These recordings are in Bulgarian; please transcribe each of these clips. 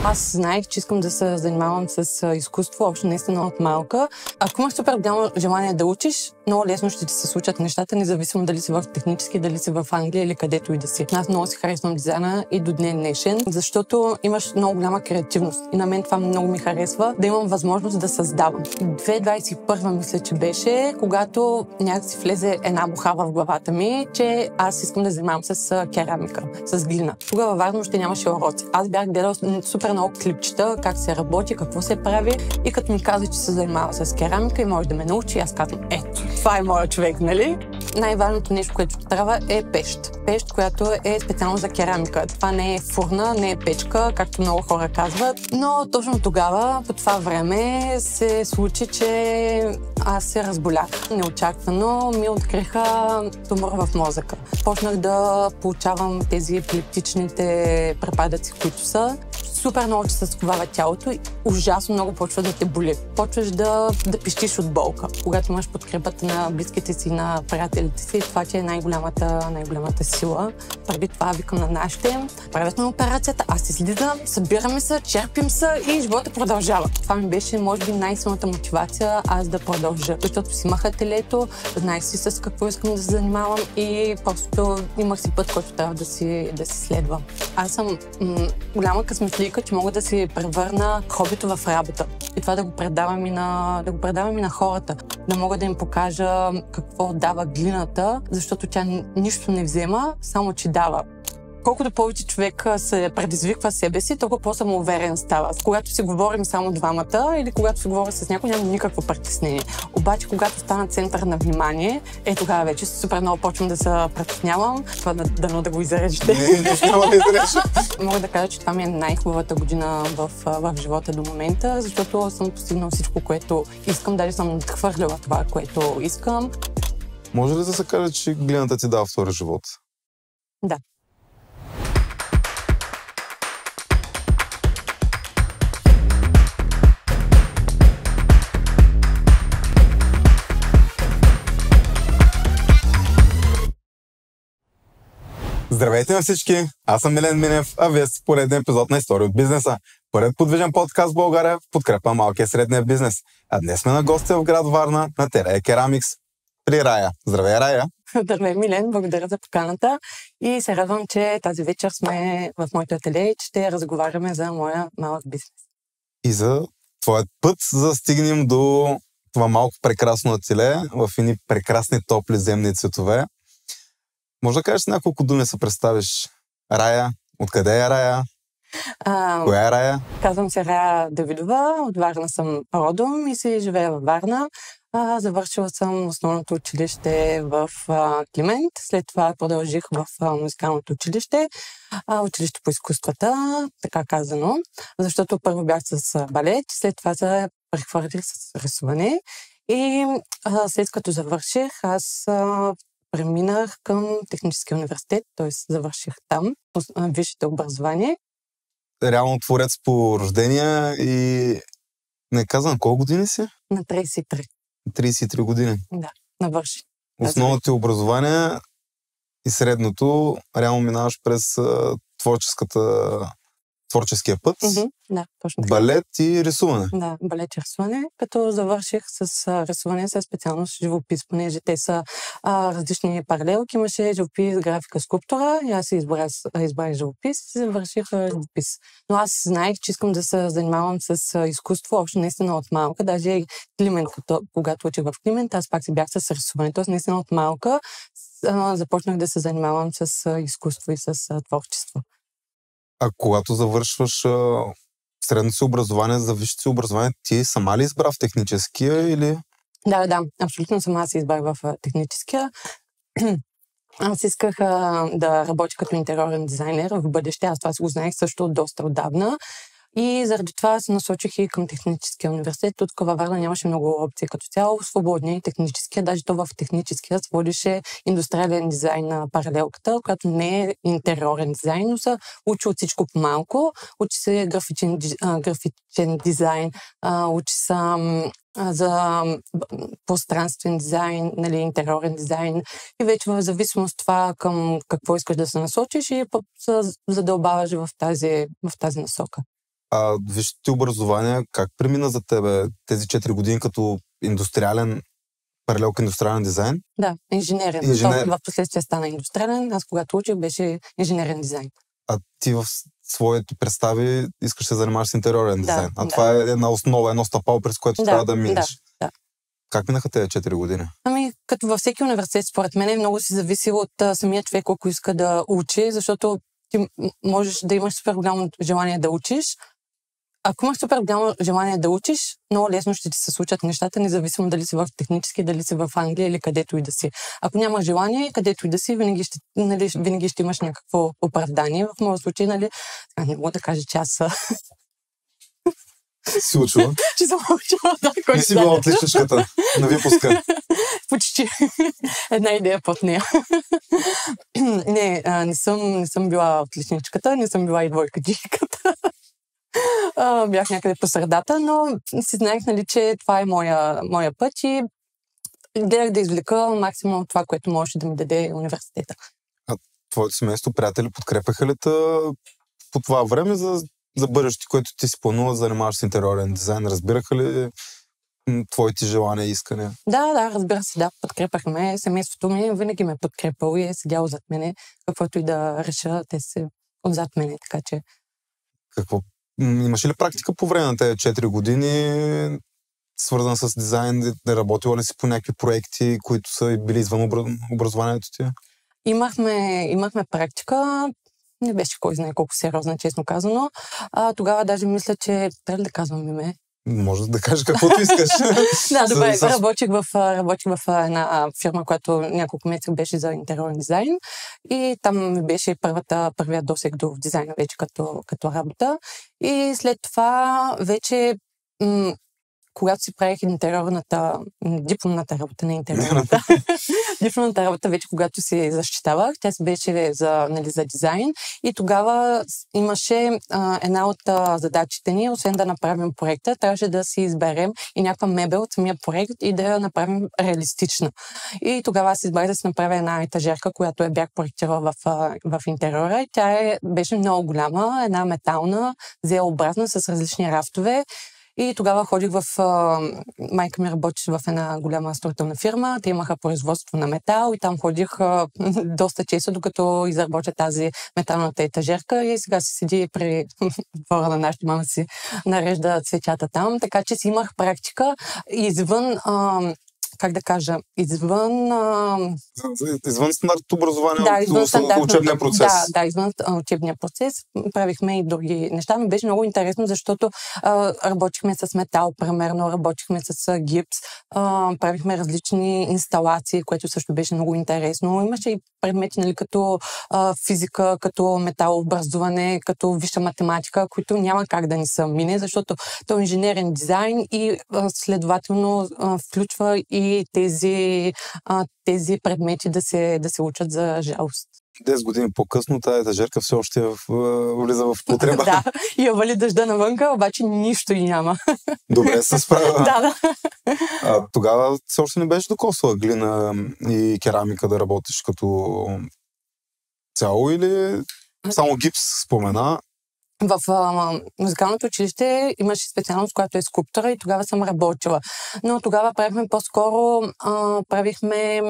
Аз знаех, че искам да се занимавам с изкуство, още наистина от малка. Ако имаш супер голямо желание да учиш, много лесно ще ти се случат нещата, независимо дали си в технически, дали си в Англия или където и да си. Аз много си харесвам дизайна и до днес днешен, защото имаш много голяма креативност. И на мен това много ми харесва, да имам възможност да създавам. 2021 мисля, че беше, когато някакси влезе една бухава в главата ми, че аз искам да занимавам с керамика, с глина. Тогава във Варна още нямаше уроци. Аз бях гледал супер много клипчета, как се работи, какво се прави, и като ми каза, че се занимава с керамика и може да ме научи, аз казвам, ето, това е моят човек, нали? Най-важното нещо, което трябва, е пещ. Пещ, която е специално за керамика. Това не е фурна, не е печка, както много хора казват. Но точно тогава, по това време, се случи, че аз се разболях. Неочаквано ми откриха тумор в мозъка. Почнах да получавам тези епилептичните препадъци, които са. Супер много, че се сковава тялото и ужасно много почва да те боли. Почваш да пищиш от болка. Когато имаш подкрепата на близките си, на приятелите си, това ти е най-голямата сила. Преди това викам на нашите, правят на операцията, аз излизам, събираме се, черпим се и живота продължава. Това ми беше, може би, най-силната мотивация аз да продължа. Защото си имах ателието, знаех си с какво искам да се занимавам и просто имах си път, който трябва да си следвам. Аз съм голяма късметлийка, че мога да си превърна хобито в работа. И това да го предавам и на хората. Да мога да им покажа какво дава глината, защото тя нищо не взема, само че дава. Колкото повече човек се предизвиква себе си, толкова по-самоуверен става. Когато си говорим само двамата или когато си говоря с някой, няма никакво притеснение. Обаче, когато стана център на внимание, тогава вече супер много почвам да се притеснявам. Това да го изрежете. Не, няма да изрежа. Мога да кажа, че това ми е най-хубавата година в живота до момента, защото съм постигнала всичко, което искам. Даже съм надхвърлила това, което искам. Може ли да се каже, че глината ти дава втори живот? Да. Здравейте на всички! Аз съм Милен Минев, а вие сте пореден епизод на История от бизнеса. Първият подвижен подкаст в България в подкрепа малкия и средния бизнес. А днес сме на гости в град Варна на Терея Керамикс при Рая. Здравей, Рая! Здравей, Милен! Благодаря за поканата и се радвам, че тази вечер сме в моето ателие и че ще разговаряме за моя малък бизнес. И за твоят път, за да стигнем до това малко прекрасно ателие в едни прекрасни топли земни цветове. Може да кажеш няколко думи, се представиш Рая? Откъде е Рая? Коя е Рая? Казвам се Рая Давидова, от Варна съм родом и си живея във Варна. Завършила съм основното училище в Климент, след това продължих в музикалното училище, училище по изкуствата, така казано, защото първо бях с балет, след това се прехвърлих с рисуване и след като завърших, аз преминах към Техническия университет, т.е. завърших там висшето образование. Реално творец по рождение и не казвам, колко години си? На 33. 33 години. Да, навърши. Основното ти образование и средното реално минаваш през творческия път. Да, точно. Балет и рисуване. Да, балет и рисуване, като завърших с рисуване със специалност живопис, понеже те са различни паралелки. Имаше живопис, графика, скулптура и аз избрах живопис и завърших живопис. Но аз знаех, че искам да се занимавам с изкуство, още наистина от малка. Даже Климент, когато учих в Климент, аз пак си бях с рисуване. Тоест наистина от малка започнах да се занимавам с изкуство и с творчество. А когато завършваш средното си образование, за висшето си образование, ти сама ли избра в техническия или? Да, абсолютно сама се избрах в техническия. Аз исках да работя като интериорен дизайнер в бъдеще. Аз това си го знаех също доста отдавна. И заради това се насочих и към Техническия университет. Тук във Варна нямаше много опции като цяло, свободни и техническия. Даже то в техническия се водеше индустриален дизайн на паралелката, която не е интериорен дизайн, но се учи от всичко по-малко. Учи се графичен дизайн, учи се за пространствен дизайн, интериорен дизайн и вече в зависимост от това към какво искаш да се насочиш и се задълбаваш в тази насока. Висшето образование, как премина за тебе тези 4 години като паралел към индустриален дизайн? Да, инженерен. В последствие стана индустриален. Аз когато учих беше инженерен дизайн. А ти в своите представи искаш да се занимаваш с интериорен дизайн. Това е една основа, едно стъпало, през което трябва да минеш. Да. Как минаха тези 4 години? Като във всеки университет, според мен, много си зависи от самия човек, колко иска да учи, защото ти можеш да имаш супер голямо желание да учиш. Ако имаш супер голямо желание да учиш, много лесно ще ти се случат нещата, независимо дали си в технически, дали си в Англия или където и да си. Ако нямаш желание, където и да си, винаги ще имаш някакво оправдание. В моят случай, не мога да кажа, че аз си учила? Че съм учила, да. Не си била отличничката на випуска. Почти. Една идея под нея. Не съм била отличничката, не съм била и двойката. Бях някъде по средата, но си знаех, че това е моя път и гледах да извлека максимум това, което можеше да ми даде университета. А твоето семейство, приятели, подкрепяха ли по това време за бъдеще, което ти си планува да занимаваш с интериорен дизайн? Разбираха ли твоите желания и искания? Да, разбира се, да, подкрепахме. Семейството ми винаги ме подкрепало и е седяло зад мене. Каквото и да реша, те са отзад мене, така че... Имаш ли практика по време на тези 4 години, свързана с дизайн? Работила ли си по някакви проекти, които са били извън образованието ти? Имахме практика. Не беше кой знае колко сериозна, честно казано. Тогава даже мисля, че трябва да казвам име. Може да кажеш каквото искаш. Да, добре. Работих в една фирма, която няколко месеца беше за интериорен дизайн и там ми беше първият досег до дизайна вече като работа. И след това вече когато си правих дипломната работа на интериорната, дипломната работа вече когато си защитавах, тя си беше за дизайн и тогава имаше една от задачите ни, освен да направим проекта, трябваше да си изберем и някаква мебел от самия проект и да я направим реалистична. И тогава аз избрах да си направя една етажерка, която я бях проектирала в интериора и тя беше много голяма, една метална, зелообразна с различни рафтове. И тогава ходих майка ми работеше в една голяма строителна фирма, те имаха производство на метал и там ходих доста често, докато изработя тази металната етажерка и сега си седи при двора на нашата мама си нарежда цветята там, така че си имах практика извън извън стандартното образование, учебния процес. Да, извън учебния процес. Правихме и други неща. Ми беше много интересно, защото работихме с метал, примерно, работихме с гипс, правихме различни инсталации, което също беше много интересно. Имаше и предмети, като физика, като металообразуване, като висша математика, които няма как да ни са мине, защото то е инженерен дизайн и следователно включва и тези предмети да се учат за жалост. 10 години по-късно тази етажерка все още влиза в употреба. Да, и я вали дъжда навънка, обаче нищо и няма. Добре се справя. Да. Тогава все още не беше докосвала глина и керамика да работиш като цяло или само гипс спомена? В музикалното училище имаше специалност, която е скулптура и тогава съм работила. Но тогава правихме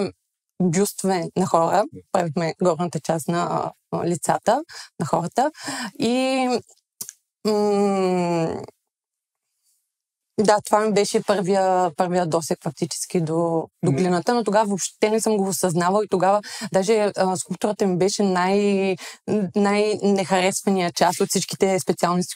бюстове на хора, правихме горната част на лицата на хората и да, това ми беше първия досег фактически до глината, но тогава въобще не съм го осъзнавала и тогава даже скулптурата ми беше най-нехаресвания част от всичките специалности,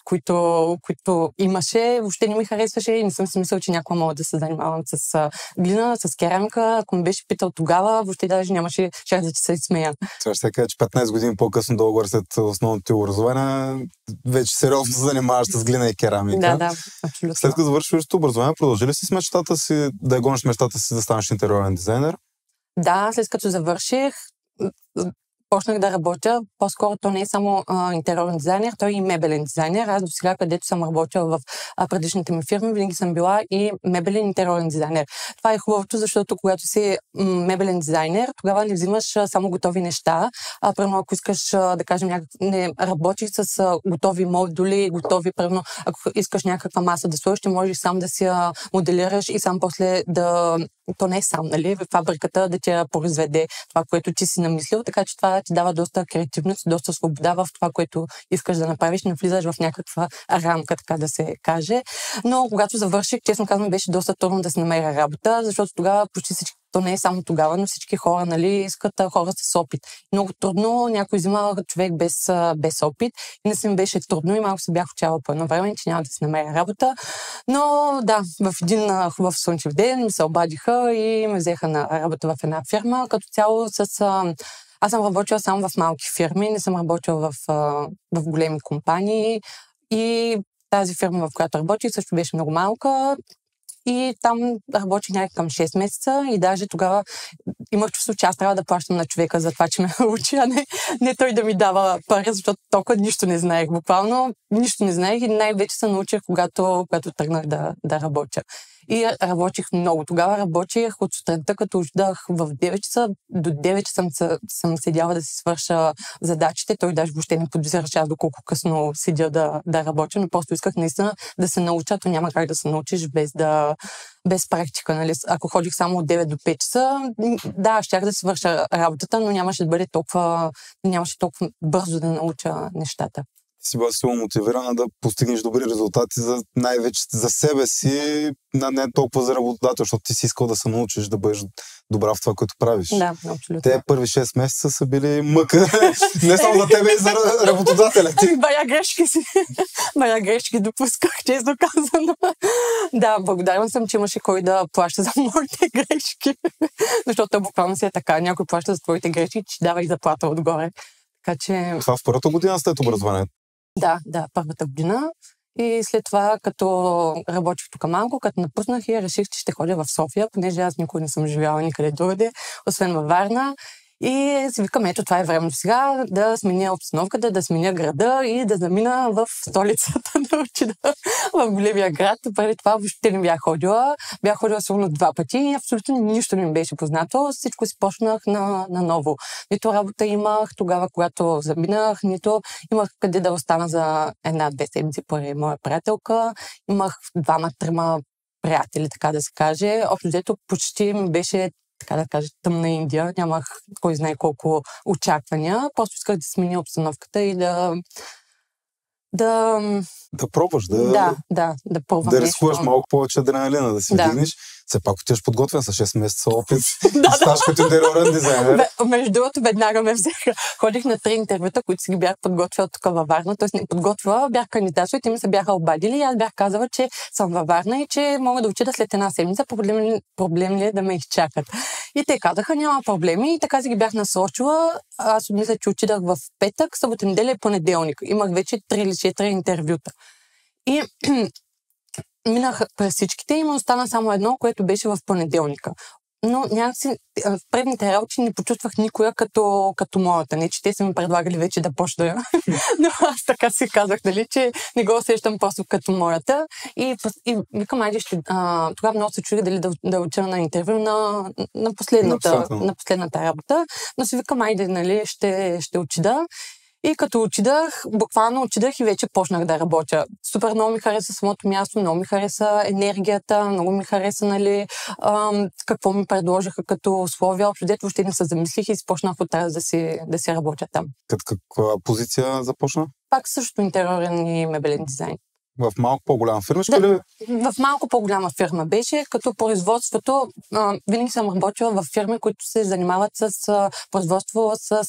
които имаше. Въобще не ми харесваше и не съм си мисляла, че някога мога да се занимавам с глина, с керамика. Ако ме беше питал тогава, въобще даже нямаше шах да се смея. Това ще кажа, че 15 години по-късно, долу след основното образование, вече сериозно се занимаваш с глина и керамика. Да, абсолютно. След като завършиш висшето образование, продължи ли си с мечтата си, да гониш мечтата си да станеш интериорен дизайнер? Да, след като завърших, почнах да работя, по-скоро то не е само интериорен дизайнер, той е и мебелен дизайнер. Аз до сега, където съм работила в предишните ми фирми, винаги съм била и мебелен интериорен дизайнер. Това е хубавото, защото когато си мебелен дизайнер, тогава не взимаш само готови неща. Примерно, ако искаш да кажем, не работиш с готови модули, готови, примерно, ако искаш някаква маса да сложиш, ще можеш сам да си я моделираш и сам после да... То не е сам, нали? В фабриката да ти произведе това, което ти си намислил, така че това ти дава доста креативност, доста свобода в това, което искаш да направиш, не влизаш в някаква рамка, така да се каже. Но когато завърших, честно казвам, беше доста трудно да се намеря работа, защото тогава почти всички, то не е само тогава, но всички хора, нали, искат хора с опит. Много трудно, някой взима човек без опит и не се ми беше трудно и малко се бях учала по едно време, че няма да се намеря работа. Но да, в един хубав слънчев ден ми се обадиха и ме взеха на работа в една фирма. Като цяло аз съм работила само в малки фирми, не съм работила в големи компании и тази фирма, в която работих, също беше много малка. И там работих някак към 6 месеца и даже тогава имах чувство, че аз трябва да плащам на човека за това, че ме учи, а не той да ми дава пари, защото толкова нищо не знаех. Буквално нищо не знаех и най-вече се научих, когато тръгнах да работя. И работих много. Тогава работих от сутринта, като ожидах в 9 часа. До 9 часа съм седяла да си свърша задачите. Той даже въобще не подозираше аз доколко късно седя да работя, но просто исках наистина да се науча. То няма как да се научиш без практика. Нали? Ако ходих само от 9 до 5 часа, да, щях да си свърша работата, но нямаше толкова бързо да науча нещата. Си била силно мотивирана да постигнеш добри резултати най-вече за себе си, не толкова за работодател, защото ти си искал да се научиш да бъдеш добра в това, което правиш. Да, абсолютно. Те първи 6 месеца са били мъка, не само за тебе, и за работодателя. Бая грешки допусках, честно казано. Да, благодарен съм, че имаше кой да плаща за моите грешки. Защото буквално си е така. Някой плаща за твоите грешки, че дава и заплата отгоре. Така че... Това в първата година след образованието? Да, първата година. И след това, като работих тук малко, като напуснах и реших, че ще ходя в София, понеже аз никога не съм живяла никъде другаде, освен във Варна. И си викам, ето това е времето сега да сменя обстановката, да сменя града и да замина в столицата, да отида в големия град. Преди това въобще не бях ходила. Бях ходила сигурно 2 пъти и абсолютно нищо не ми беше познато. Всичко си почнах на ново. Нито работа имах тогава, когато заминах, нито имах къде да остана за 1-2 седмици поради моя приятелка. Имах 2-3 приятели, така да се каже. Общо взето почти ми беше, така да кажа, тъмна Индия. Нямах кой знае колко очаквания. Просто исках да сменя обстановката и да пробваш, да пробвам. Да рискуваш малко повече адреналина, да си вдигнеш. Все пак отиваш подготвен с 6 месеца опит. Стаж като интериорен дизайнер. Между другото, веднага ме взеха. Ходих на 3 интервюта, които си ги бях подготвила тук във Варна. Тоест не подготвила, бях кандидатствала и те ми се бяха обадили и аз бях казала, че съм във Варна и че мога да отида след 1 седмица. Проблем ли е да ме изчакат? И те казаха, няма проблеми. И така си ги бях насочила. Аз мисля, че отидах в петък, събота, неделя и понеделник. Имах вече 3 или 4 интервюта. И минах през всичките и ми остана само едно, което беше в понеделника. Но някакси в предните работи не почувствах никоя като моята. Не, че те са ми предлагали вече да почна. Но аз така си казах, нали, че не го усещам просто като моята. И викам, айде, тогава много се чудих дали да уча на интервю на последната работа. Но си викам, айде, нали, ще отида. И като буквално отидах и вече почнах да работя. Супер много ми хареса самото място, много ми хареса енергията, много ми хареса, нали, какво ми предложиха като условия. Общо дето въобще не се замислих и започнах от тази да си работя там. Като каква позиция започна? Пак също интериорен и мебелен дизайн. В малко по-голяма фирма ще ли? В малко по-голяма фирма беше, като производството. Винаги съм работила в фирми, които се занимават с производство с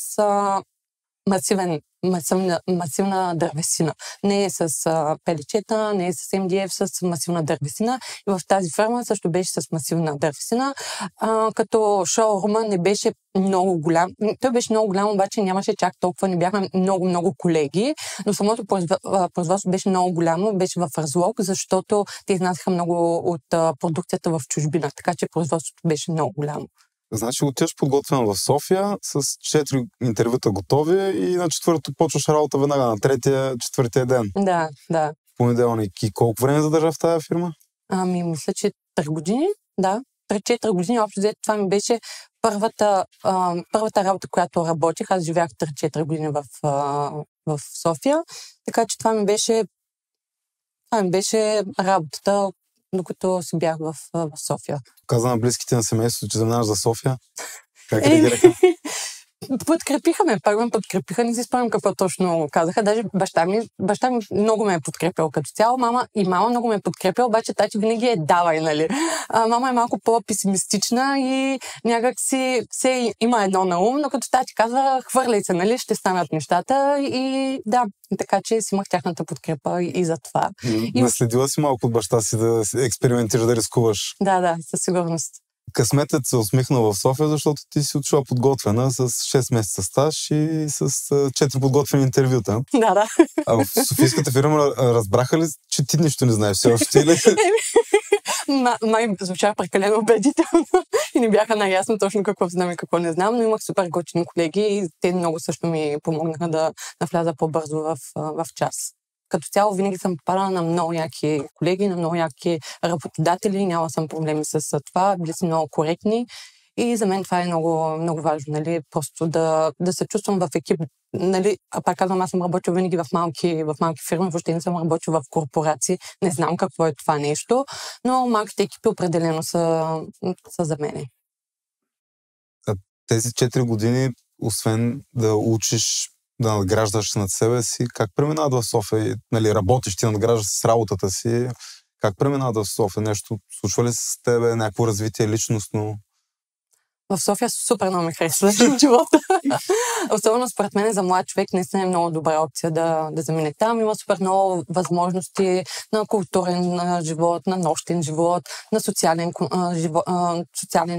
масивна дървесина. Не е с пелечета, не е с МДФ, с масивна дървесина. И в тази фирма също беше с масивна дървесина. Като шоурума не беше много голям. Той беше много голям, обаче нямаше чак толкова. Не бяхме много колеги, но самото производство беше много голямо, беше в Разлог, защото те изнасяха много от продукцията в чужбина, така че производството беше много голямо. Значи отиваш подготвена в София с 4 интервюта готови и на 4-то почваш работа веднага, на 3-я, 4-я ден. Да. Понеделник. И колко време задържа в тази фирма? Мисля, че 3 години. Да, 3-4 години. Общо взето това ми беше първата работа, която работих. Аз живях 3-4 години в София. Така че това ми беше работата, докато си бях в София. Каза на близките на семейството, че заминаваш за София. Как реагираха? Подкрепиха ме, пак ме подкрепиха, не си спомням какво точно казаха. Даже баща ми много ме е подкрепил като цяло, мама много ме е подкрепил, обаче тати винаги е давай, нали. Мама е малко по-песимистична и някак си все има едно на ум, но като тати казва, хвърляй се, нали, ще станат нещата и да, така че си имах тяхната подкрепа и за това. Наследила си малко от баща си да експериментираш, да рискуваш? Да, със сигурност. Късметът се усмихна в София, защото ти си отшла подготвена с 6 месеца стаж и с 4 подготвени интервюта. Да. А в Софийската фирма разбраха ли, че ти нищо не знаеш все още или? Май звучах прекалено убедително и не бяха наясно точно какво знам и какво не знам, но имах супер готини колеги и те много също ми помогнаха да навляза по-бързо в час. Като цяло винаги съм попадала на много яки колеги, на много яки работодатели, няма съм проблеми с това, били си много коректни и за мен това е много, много важно, нали, просто да се чувствам в екип, нали, пак казвам, аз съм работила винаги в малки фирми, въобще не съм работила в корпорации, не знам какво е това нещо, но малките екипи определено са за мене. Тези 4 години, освен да учиш, да надграждаш над себе си, как преминават в София? Нали, работиш, ти надграждаш с работата си. Как преминават в София? Нещо случва ли с тебе? Някакво развитие личностно? В София супер много ми харесва живота. Особено според мен за млад човек наистина е много добра опция да замине там. Има супер много възможности на културен живот, на нощен живот, на социален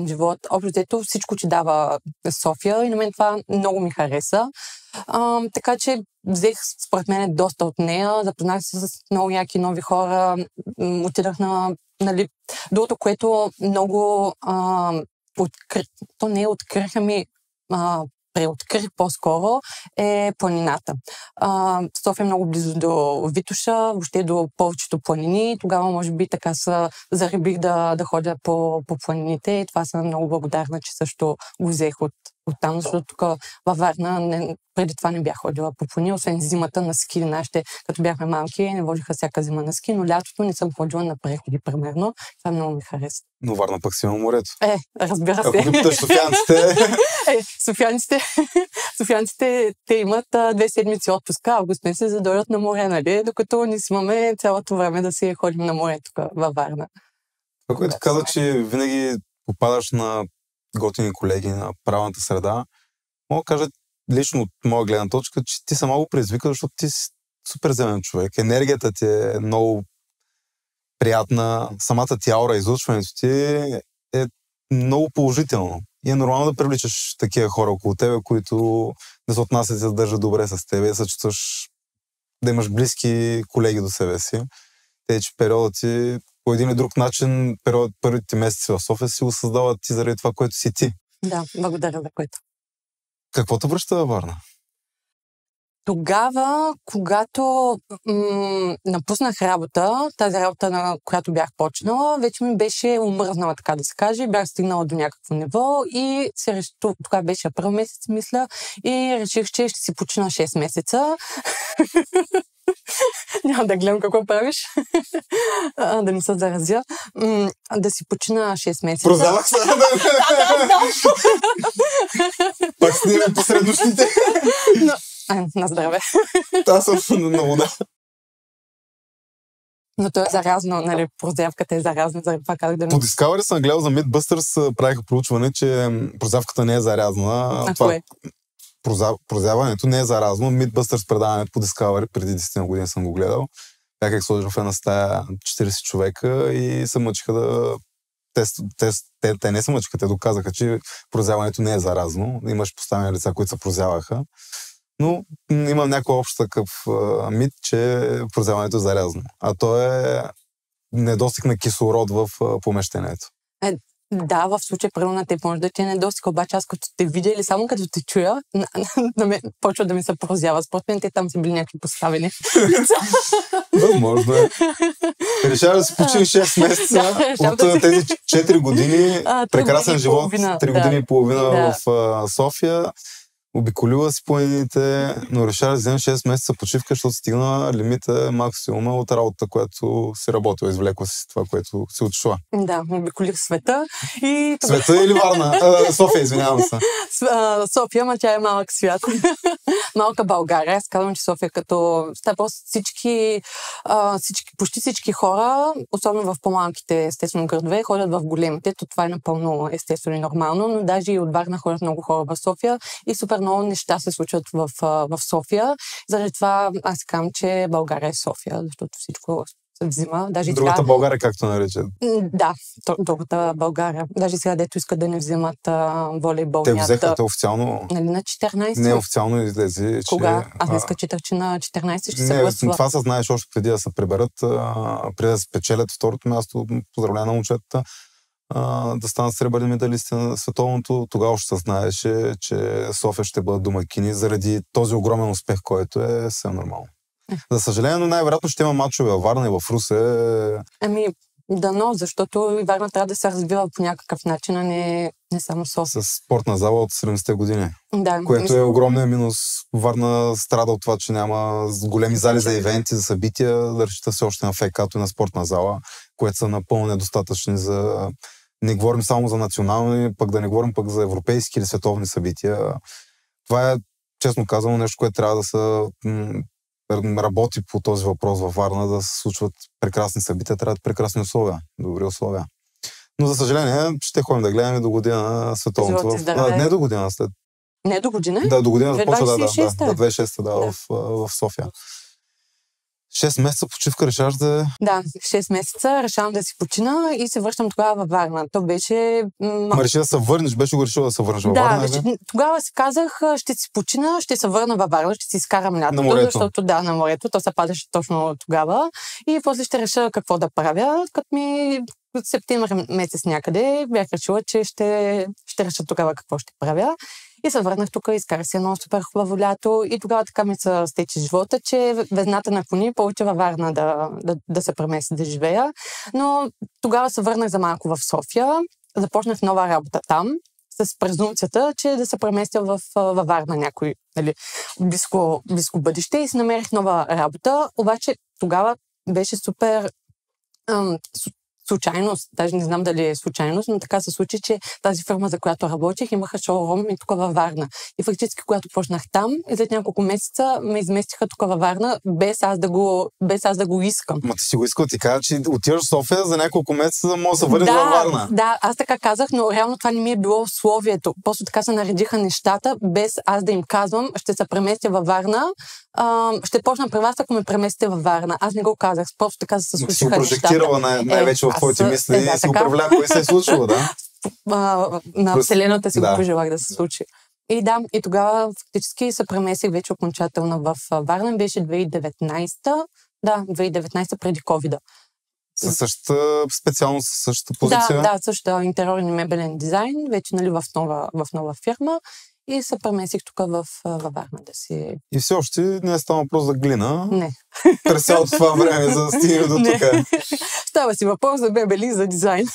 живот. Общо взето всичко, че дава София и на мен това много ми хареса. Така че взех според мен доста от нея, запознах се с много яки нови хора, отидах на, нали, другото, което много то не е открих, преоткрих по-скоро, е планината. София е много близо до Витоша, въобще до повечето планини. Тогава, може би, така се зарибих да ходя по планините и това съм много благодарна, че също го взех от там, защото тук във Варна преди това не бях ходила по планини, освен зимата на ски. Нашите, като бяхме малки, не водиха всяка зима на ски, но лятото не съм ходила на преходи, примерно. Това много ми хареса. Но Варна пък си има морето. Разбира се. Ако питаш софиянците... Софиянците, те имат 2 седмици отпуска, август месец, за да дойдат на море, нали? Докато ние си имаме цялото време да си ходим на море тук във Варна. Това, което каза, че винаги попадаш на готини колеги, на правилната среда, мога да кажа лично от моя гледна точка, че ти съм много предизвикал, защото ти си супер земен човек. Енергията ти е много приятна, самата ти аура, излъчването ти е много положително. И е нормално да привличаш такива хора около тебе, които да се отнасят и да се държат добре с тебе, да се чувстваш, да имаш близки колеги до себе си. Те, че периода ти по един или друг начин, първите месеци в София си го създават ти заради това, което си ти. Да, благодаря за което. Какво те връща във Варна? Тогава, когато напуснах работа, тази работа, на която бях почнала, вече ми беше умръзнала, така да се каже. Бях стигнала до някакво ниво и тогава беше април месец, мисля, и реших, че ще си почина 6 месеца. Няма да гледам какво правиш. Да не се заразя. Да си почина 6 месеца. Прозявах се. Да. Пак снимем посред нощите. На здраве. Аз съм на вода. Но то е заразно, нали, прозявката е заразна, заради това как да не... По Discovery съм гледал за Mythbusters, правиха проучване, че прозявката не е заразна. А кое? Прозяването не е заразно. Mythbusters предаването по Discovery, преди 10 години съм го гледал. Бях сложил в една стая 40 човека и се мъчиха да... Те не се мъчиха, те доказаха, че прозяването не е заразно. Имаш поставени лица, които се прозяваха. Но имам някой общ такъв мит, че прозяването е заразно. А то е недостиг на кислород в помещението. Да, в случай примерно на теб може да ти е недостиг, обаче аз като те видя или само като те чуя, почва да ми се прозява. Според мен те там са били някакви поставени. Възможно е. Решава да се почини 6 месеца от тези 4 години. Прекрасен живот, 3 години и половина в София. Обиколила си планините, но решава да вземе 6 месеца почивка, защото стигна лимита максимума от работа, която си работила. Извлекла си това, което си отшла. Да, обиколих света. Света или Варна? София, извинявам се. София, ма тя е малък свят. Малка България. Аз казвам, че София като... Почти всички хора, особено в по-малките естествено градове, ходят в големите. То това е напълно естествено и нормално, но даже и от Варна ходят много хора в София и супер много неща се случват в София. Заради това аз казвам, че България е София, защото всичко се взима. Даже другата България, както наричат. Да, другата България. Даже сега, дето искат да не взимат волейболният. Те взеха официално... Нали, на 14? Не, официално излезе, Кога? Че... Аз днеска четах, че на 14 ще се гласува. Това се знаеш още преди да се приберат, преди да спечелят второто място, поздравления на момчетата, да станат сребърни медалисти на световното. Тогава още се знаеше, че София ще бъдат домакини заради този огромен успех, който е съвсем нормално. За съжаление, но най-вероятно ще има мачове във Варна и в Русе. Дано, защото и Варна трябва да се развива по някакъв начин, а не само София. С спортна зала от 70-те години. Да, което е огромен минус. Варна страда от това, че няма големи зали за ивенти, за събития, да разчита се още на ФК-то и на спортна зала, което са напълно недостатъчни за... Не говорим само за национални, пък да не говорим пък за европейски или световни събития. Това е, честно казано, нещо, което трябва да се работи по този въпрос във Варна, да се случват прекрасни събития, трябва да прекрасни условия, добри условия. Но за съжаление, ще ходим да гледаме до година световното. Не до година, след... Не до година? Да, до година започва, 26-та. в София. 6 месеца почивка решаваш да... Да, 6 месеца решавам да си почина и се връщам тогава във Варна. То беше... реши да се върнеш, беше го решила да се върнеш във Варна? Да, тогава си казах, ще си почина, ще се върна във Варна, ще си изкарам лятото. На морето. Защото на морето, то се падаше точно тогава. И после ще реша какво да правя. Като ми от септември месец някъде бях решила, че ще реша тогава какво ще правя. И се върнах тук, изкарах си едно супер хубаво лято и тогава така ми се стече живота, че везната наклони повече във Варна да се премести да живея. Но тогава се върнах за малко в София, започнах нова работа там, с презумцията, че да се преместя във Варна някой близко бъдеще и си намерих нова работа. Обаче тогава беше супер случайност, даже не знам дали е случайност, но така се случи, че тази фирма, за която работих, имаха шоурум и тук във Варна. И фактически, когато почнах там, и след няколко месеца ме изместиха тук във Варна, без аз да го искам. Ма ти си го искал, ти каза, че отиваш в София за няколко месеца, да може да се върнеш във Варна. Да, аз така казах, но реално това не ми е било условието. Просто така се наредиха нещата, без аз да им казвам, ще се преместя във Варна, ще почна при вас, ако ме преместите във Варна. Аз не го казах, просто така се случиха нещата. Си го прожектирала най-вече в твоите мисли и си управлява кое се е случило, да? На Вселената си го пожелах да се случи. И тогава фактически се преместих вече окончателно в Варна. Беше 2019, 2019 преди ковида. Със същата специалност, със същата позиция? Да, също интериорен и мебелен дизайн, вече в нова фирма. И се преместих тук във Варна да си... И все още не е става въпрос за глина. Не. През цялото това време, за да стигне до тук. Става си въпрос за мебели, за дизайн.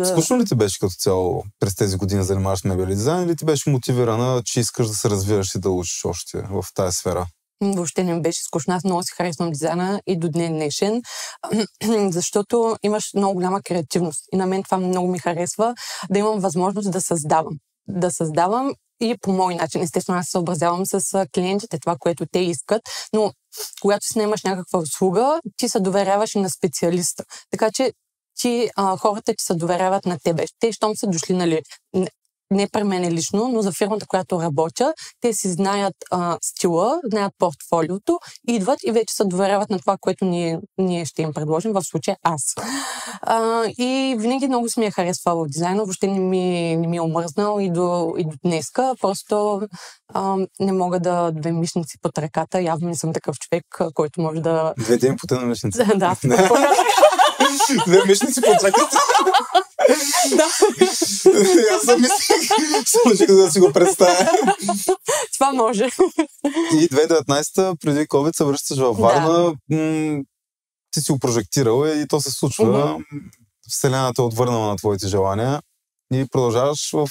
Скучно ли ти беше като цяло през тези години да занимаваш с мебели дизайн или ти беше мотивирана, че искаш да се развиваш и да учиш още в тази сфера? Въобще не ми беше скучно. Аз много си харесвам дизайна и до днес днешен, защото имаш много голяма креативност. И на мен това много ми харесва, да имам възможност да създавам и по мой начин. Естествено, аз се съобразявам с клиентите, това, което те искат, но когато си наемаш някаква услуга, ти се доверяваш и на специалиста. Така че хората ти се доверяват на тебе. Те, щом са дошли, не при мен лично, но за фирмата, която работя, те си знаят стила, знаят портфолиото, идват и вече се доверяват на това, което ние ще им предложим, в случая аз. И винаги много си ми е харесвало дизайна, въобще не ми е омръзнал и до днеска. Просто не мога да две мишници под ръката. Явно не съм такъв човек, който може да... Две ден потъна мишници. Да. Две мишници под ръката. Да. Аз съм мислих да си го представя. Това може. И 2019-та, преди COVID, се връщаш във Варна. Ти си го прожектирал и то се случва. Вселената е отвърнала на твоите желания и продължаваш в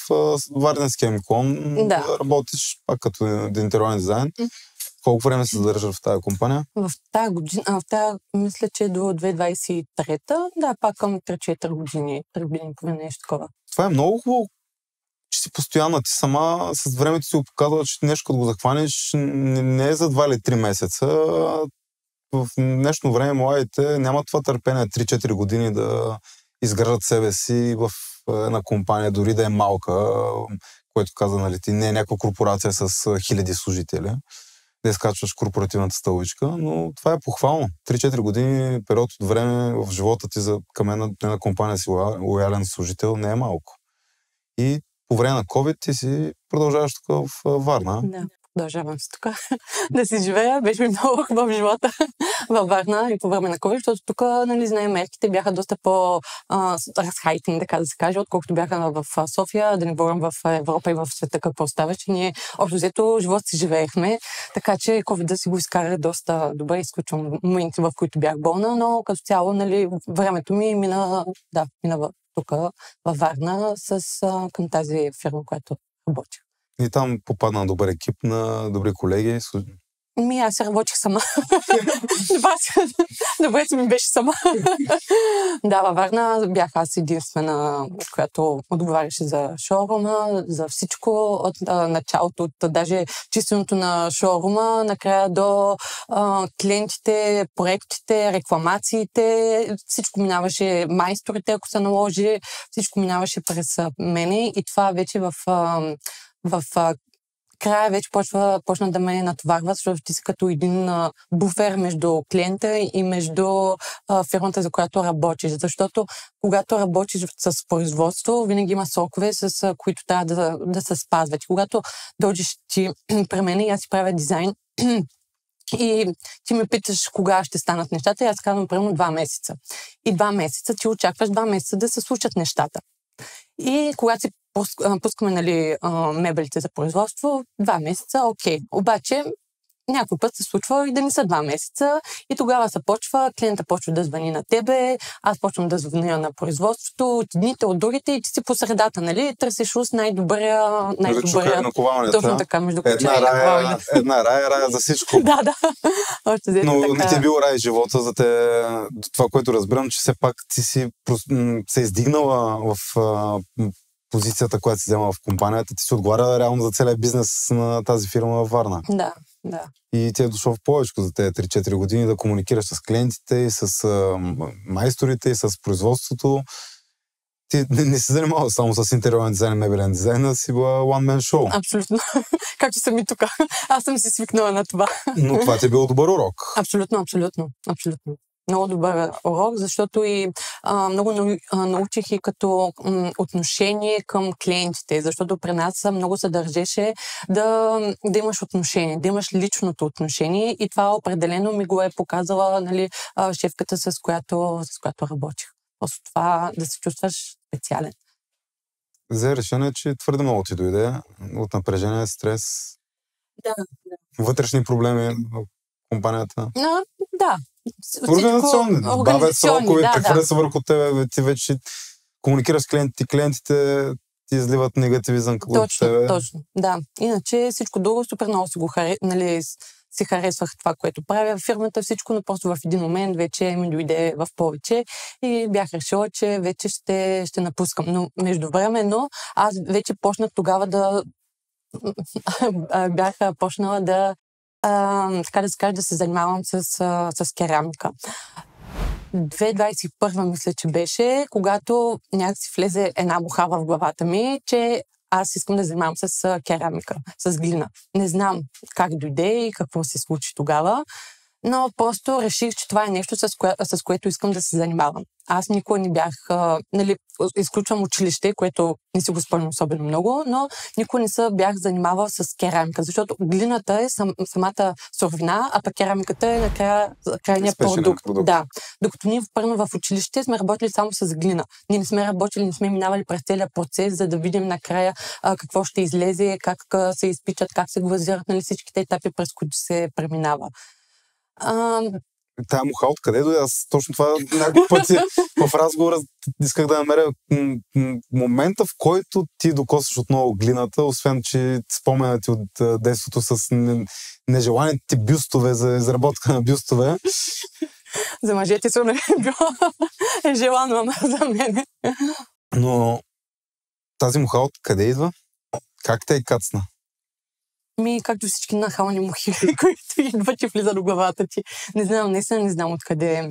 Варненския Миклон да работиш пак като интериорен дизайн. Колко време се задържаш в тази компания? В тази година, мисля, че до 2023-та, да, пак към 3-4 години, 3 години и половина, нещо такова. Това е много хубаво, че си постоянна. Ти сама с времето си го показва, че нещо като го захванеш не е за 2 или 3 месеца. В днешно време младите нямат това търпение 3-4 години да изграждат себе си в една компания, дори да е малка, което каза, нали, ти не е някаква корпорация с хиляди служители, да изкачваш корпоративната стълбичка, но това е похвално. 3-4 години период от време в живота ти към една компания си лоялен служител не е малко. И по време на COVID ти си продължаваш тук в Варна. Да. Продължавам се тук да си живея. Беше ми много хубав живота във Варна и по време на COVID, защото тук, нали, знаем, мерките бяха доста по-разхайтени, така да се каже, отколкото бяха в София, да не говорим в Европа и в света какво става, че ние общо взето живот си живеехме, така че COVID да си го изкара доста добре, изключвам моменти, в които бях болна, но като цяло, нали, времето ми мина тук във Варна към тази фирма, която работя. И там попадна на добър екип, на добри колеги. Аз се работих сама. Добре, че ми беше сама. Да, във Варна бях аз единствена, която отговаряше за шоурума, за всичко от началото, от даже чистенето на шоурума, накрая до клиентите, проектите, рекламациите. Всичко минаваше, майсторите, ако се наложи, всичко минаваше през мене и това вече в края вече почна да ме натоварва, защото ти си като един буфер между клиента и между фирмата, за която работиш. Защото когато работиш с производство, винаги има срокове, с които трябва да се спазват. И когато дойдеш ти при мен и аз си правя дизайн, и ти ме питаш кога ще станат нещата, и аз казвам примерно 2 месеца. И 2 месеца ти очакваш 2 месеца да се случат нещата. И когато си пускаме, нали, мебелите за производство, 2 месеца, окей. Обаче някой път се случва и да не са 2 месеца и тогава се почва, клиента почва да звъни на тебе, аз почвам да звъня на производството, от едните, от другите и ти си по средата, нали, търсиш уж най-добрия. Точно така, между ключа и наковалнята. Една рая за всичко. Да. Но не ти е бил рай живота за те. Това, което разбирам, че все пак ти си се издигнала в позицията, която си взема в компанията, ти си отговаря реално за целия бизнес на тази фирма във Варна. Да. И ти е дошло в повече за тези 3-4 години да комуникираш с клиентите и с майсторите и с производството. Ти не си занимава само с интериорен дизайн и мебелен дизайн, а си била one-man show. Абсолютно. Както съм и тук. Аз съм си свикнала на това. Но това ти е бил добър урок. Абсолютно. Много добър урок, защото и много научих и като отношение към клиентите, защото при нас много се държеше да имаш отношение, да имаш личното отношение и това определено ми го е показала, нали, шефката, с която работих. Просто това да се чувстваш специален. Взе решение, че твърде много ти дойде от напрежение, стрес, вътрешни проблеми в компанията. Да. Организационни. Бавят срокове, прехвърлят се върху тебе, ти вече комуникираш с клиентите ти изливат негативизъм към тебе. Точно, да. Иначе всичко друго супер много си харесвах това, което правя в фирмата, всичко, но просто в един момент вече ми дойде в повече и бях решила, че вече ще напускам. Но междувременно аз вече почнах тогава бях почнала така да се каже, да се занимавам с керамика. 2021 мисля, че беше, когато някакси влезе една бухава в главата ми, че аз искам да занимавам с керамика, с глина. Не знам как дойде и какво се случи тогава, но просто реших, че това е нещо, с което искам да се занимавам. Аз никога не бях, изключвам училище, което не си го спомням особено много, но никога не се бях занимавал с керамика, защото глината е самата суровина, а пък керамиката е крайния продукт. Да. Докато ние първо в училище сме работили само с глина. Ние не сме работили, не сме минавали през целия процес, за да видим накрая какво ще излезе, как се изпичат, как се глазират, нали, всичките етапи, през които се преминава. Тая муха откъде дойде? Аз точно това няколко пъти в разговора исках да намеря момента, в който ти докосваш отново глината, освен че споменати от детството с нежеланите бюстове, за изработка на бюстове. За мъжете сигурно е било желано, ама за мен. Но тази муха откъде идва? Как те е кацна? Както всички нахални мухи, които идват и влизат до главата ти. Не знам, наистина не знам откъде.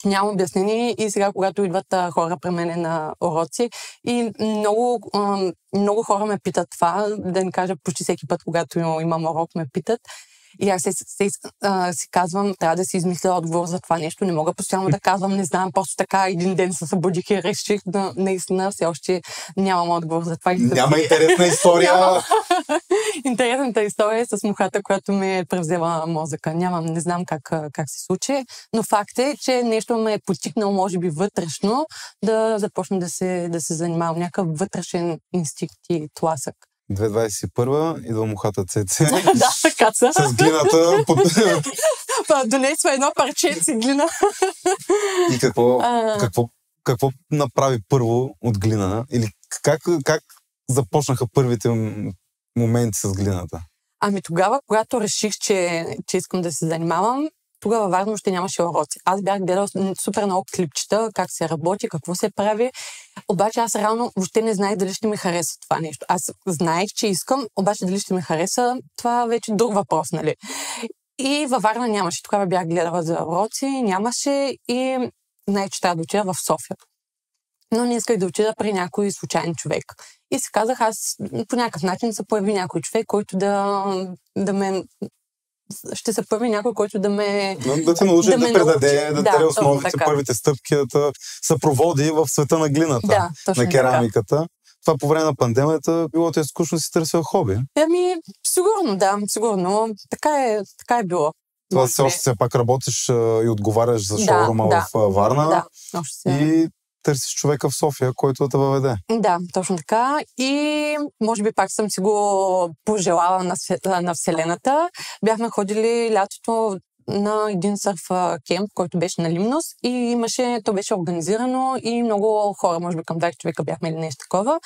Нямам обяснение и сега, когато идват хора при мене на уроци и много хора ме питат това, да не кажа почти всеки път, когато имам урок, ме питат. И аз си казвам, трябва да си измисля отговор за това нещо. Не мога постоянно да казвам, не знам, просто така един ден се събудих и реших, да наистина все още нямам отговор за това. Няма интересна история. Интересната история е с мухата, която ми е превзела мозъка. Не знам как се случи, но факт е, че нещо ме е потикнало, може би вътрешно, да започна да се занимавам. Някакъв вътрешен инстинкт и тласък. 2021 идва мухата Цеци. Да, каца. С глината. Донесва едно парче глина. И какво направи първо от глина? Или как започнаха първите моменти с глината? Тогава, когато реших, че искам да се занимавам, тогава важно ще нямаше уроци. Аз бях гледал супер много клипчета, как се работи, какво се прави. Обаче аз реално въобще не знаех дали ще ми хареса това нещо. Аз знаех, че искам, обаче дали ще ми хареса, това вече е друг въпрос, нали? И във Варна нямаше. Тогава бях гледала за уроци, нямаше и знаех, че трябва да отида в София. Но не исках да отида при някой случайен човек. И си казах, аз по някакъв начин се появи някой човек, който да ме... Ще се появи някой, който да ме... Да те научи, да предаде, да даде основите, първите стъпки, да съпроводи в света на глината, на керамиката. Така. Това по време на пандемията било те скучно си търсил хоби? Сигурно. Така е било. Това все пак работиш и отговаряш за шоурума в Варна. Да, още и търсиш човека в София, който да те въведе. Да, точно така. И може би пак съм си го пожелала на Вселената. Бяхме ходили лятото на един сърф кемп, който беше на Лимнос и то беше организирано и много хора, може би към 20 човека бяхме или нещо такова.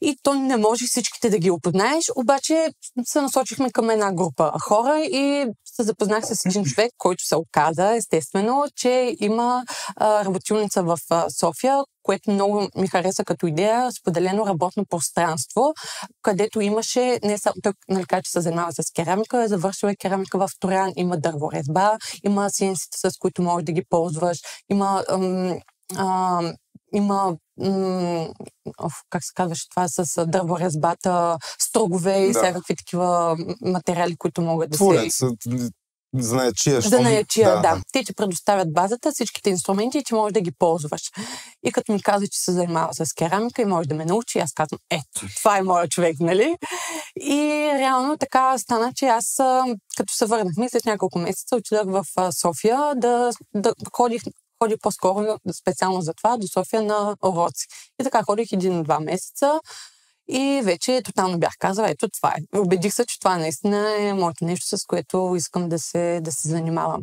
И то не може всичките да ги опознаеш, обаче се насочихме към една група хора и се запознах с един човек, който се оказа, естествено, че има работилница в София, което много ми хареса като идея, споделено работно пространство, където имаше, не само той, че се занимава с керамика, завършила е керамика в Троян, има дърворезба, има сиенсите, с които можеш да ги ползваш, има как се казваше това, с дърворезбата, строгове и всякакви такива материали, които могат да се... Занаятчия. Да. Те ти предоставят базата, всичките инструменти и ти можеш да ги ползваш. И като ми каза, че се занимава с керамика и може да ме научи, аз казвам, ето, това е моят човек, нали? И реално така стана, че аз, като се върнахме след няколко месеца, отидах в София да ходих по-скоро специално за това до София на уроци. И така ходих 1-2 месеца. И вече тотално бях казала, ето това е. Убедих се, че това наистина е моето нещо, с което искам да се занимавам.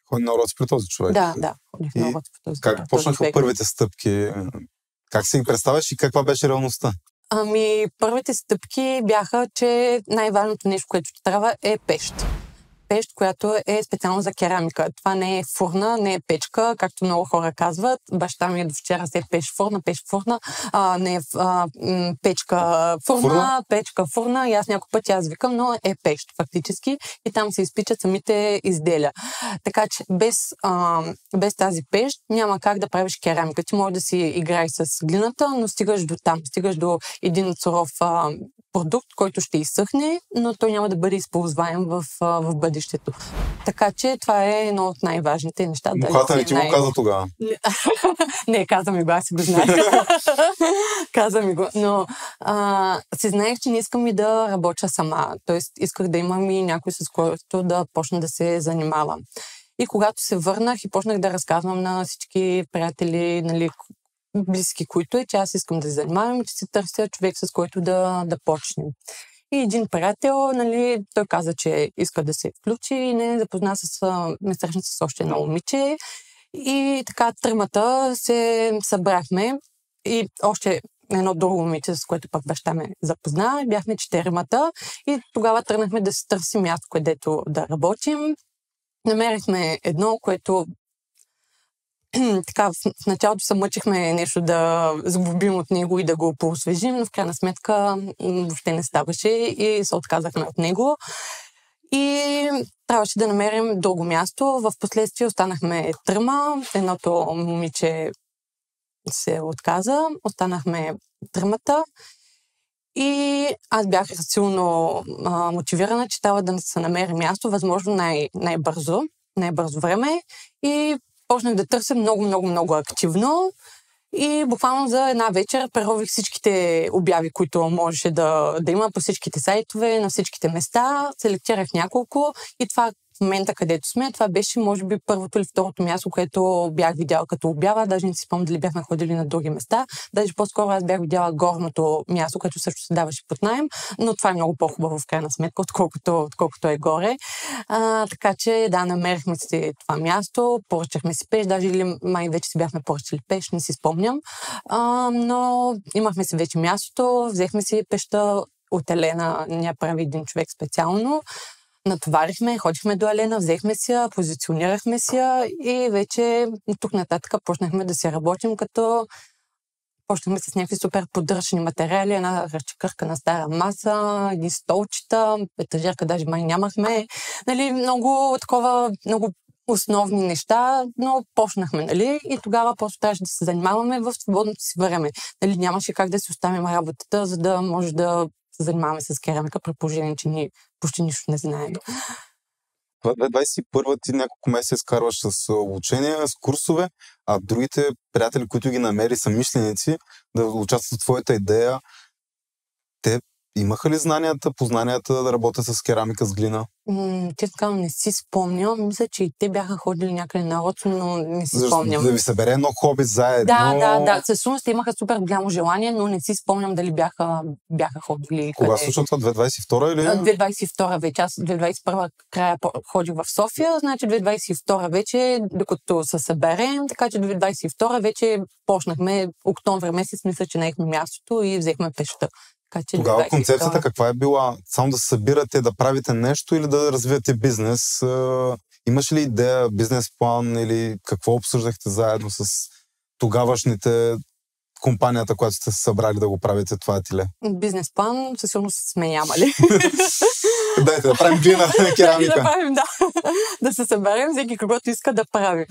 Ходи на уроци при този човек? Да, ходих на уроци при този човек. Как почнаха първите стъпки? Как си ги представяш и каква беше реалността? Първите стъпки бяха, че най-важното нещо, което ти трябва е пещ. Пещ, която е специално за керамика. Това не е фурна, не е печка, както много хора казват. Баща ми до вчера се е пещ фурна, не е печка фурна. И аз няколко пъти викам, но е пещ фактически. И там се изпичат самите изделия. Така че без тази пещ няма как да правиш керамика. Ти можеш да си играеш с глината, но стигаш до там. Стигаш до един суров продукт, който ще изсъхне, но той няма да бъде използваем в бъдещето. Така че това е едно от най-важните неща. Мухата не ти го каза тогава? Не, каза ми го, аз си го знаех. Каза ми го, но си знаех, че не искам и да работя сама. Тоест исках да имам и някой, с който да почна да се занимавам. И когато се върнах и почнах да разказвам на всички приятели, нали, близки, които че аз искам да се занимавам и че си търся човек, с който да почнем. И един приятел, нали, той каза, че иска да се включи и не запозна ме срещна с още едно момиче. И така тримата се събрахме и още едно друго момиче, с което пък баща ме запозна. Бяхме 4-мата и тогава тръгнахме да си търсим място, където да работим. Намерихме едно, което така в началото се мъчихме нещо да сглобим от него и да го поосвежим, но в крайна сметка въобще не ставаше и се отказахме от него. И трябваше да намерим друго място. В последствие останахме 3. Едното момиче се отказа. Останахме 3. И аз бях силно мотивирана, че трябва да се намери място, възможно най-бързо време. И почнах да търся много активно. И буквално за една вечер прерових всичките обяви, които можеше да има по всичките сайтове, на всичките места. Селектирах няколко и това в момента, където сме, това беше, може би, първото или второто място, което бях видяла като обява. Даже не си спомням дали бяхме ходили на други места. Даже по-скоро аз бях видяла горното място, което също се даваше под наем, но това е много по-хубаво в крайна сметка, отколкото е горе. Така че, да, намерихме си това място, поръчахме си пеш, даже или май вече си бяхме поръчали пеш, не си спомням. Но имахме си вече мястото, взехме си пеща от Елена, ня прави един човек специално. Натоварихме, ходихме до Елена, взехме си я, позиционирахме си я и вече от тук нататък почнахме да си работим, като почнахме с някакви супер поддръчни материали, една разчекърка на стара маса, едни столчета, етажерка даже май нямахме. Нали, много основни неща, но почнахме, нали, и тогава просто трябваше да се занимаваме в свободното си време. Нали, нямаше как да си оставим работата, за да може да се занимаваме с керамика, при положение, че ние почти нищо не знаем. 21-та ти няколко месеца изкарваш с обучение, с курсове, а другите приятели, които ги намери, са мишленици, да участват в твоята идея. Те имаха ли познанията да работят с керамика, с глина? Честно не си спомням. Мисля, че и те бяха ходили някъде на род, но не си спомням. Да ви събере едно хоби заедно. Да. Със сигурност имаха супер голямо желание, но не си спомням дали бяха ходили. Кога случва това? 2022 или? 2022 вече. Аз 2021 края ходих в София, значи 2022 вече, докато се съберем, така че 2022 вече почнахме, октомври месец, мисля, че наехме мястото и взехме пеща. Тогава концепцията каква е била? Само да се събирате, да правите нещо или да развивате бизнес? Имаш ли идея, бизнес план или какво обсъждахте заедно с тогавашните компанията, която сте се събрали да го правите това ателие? Бизнес план със сигурност сме нямали. Дайте да правим глина, керамика. Да правим, да се съберем, всеки каквото иска да правим.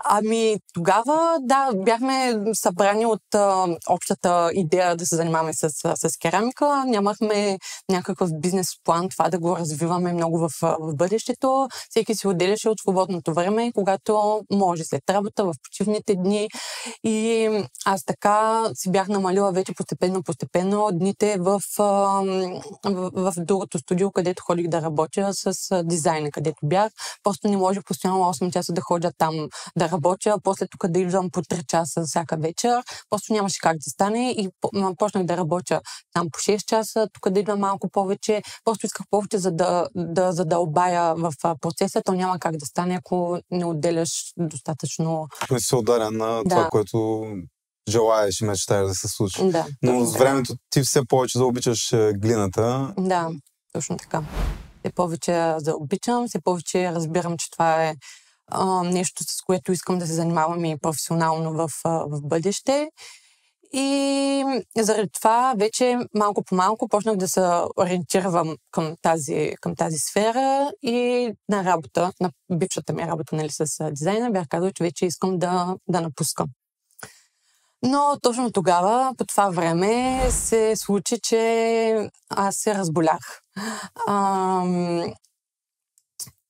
Ами тогава, да, бяхме събрани от общата идея да се занимаваме с керамика. Нямахме някакъв бизнес план, това да го развиваме много в бъдещето. Всеки си отделяше от свободното време, когато може, след работа, в почивните дни. И аз така си бях намалила вече постепенно дните в другото студио, където ходих да работя с дизайна, където бях. Просто не може постоянно 8 часа да ходя там да работя, после тук да идвам по 3 часа всяка вечер. Просто нямаше как да стане и почнах да работя там по 6 часа, тук да идвам малко повече. Просто исках повече, за да задълбая в процеса. То няма как да стане, ако не отделяш достатъчно. Не се ударя на това, което желаеш и мечтаеш да се случи. Да, но с времето ти все повече заобичаш глината. Да, точно така. Все повече заобичам, все повече разбирам, че това е нещо, с което искам да се занимавам и професионално в бъдеще. И заради това вече малко по малко почнах да се ориентирам към тази сфера и на работа, на бившата ми работа, нали, с дизайна, бях казала, че вече искам да напускам. Но точно тогава, по това време, се случи, че аз се разболях.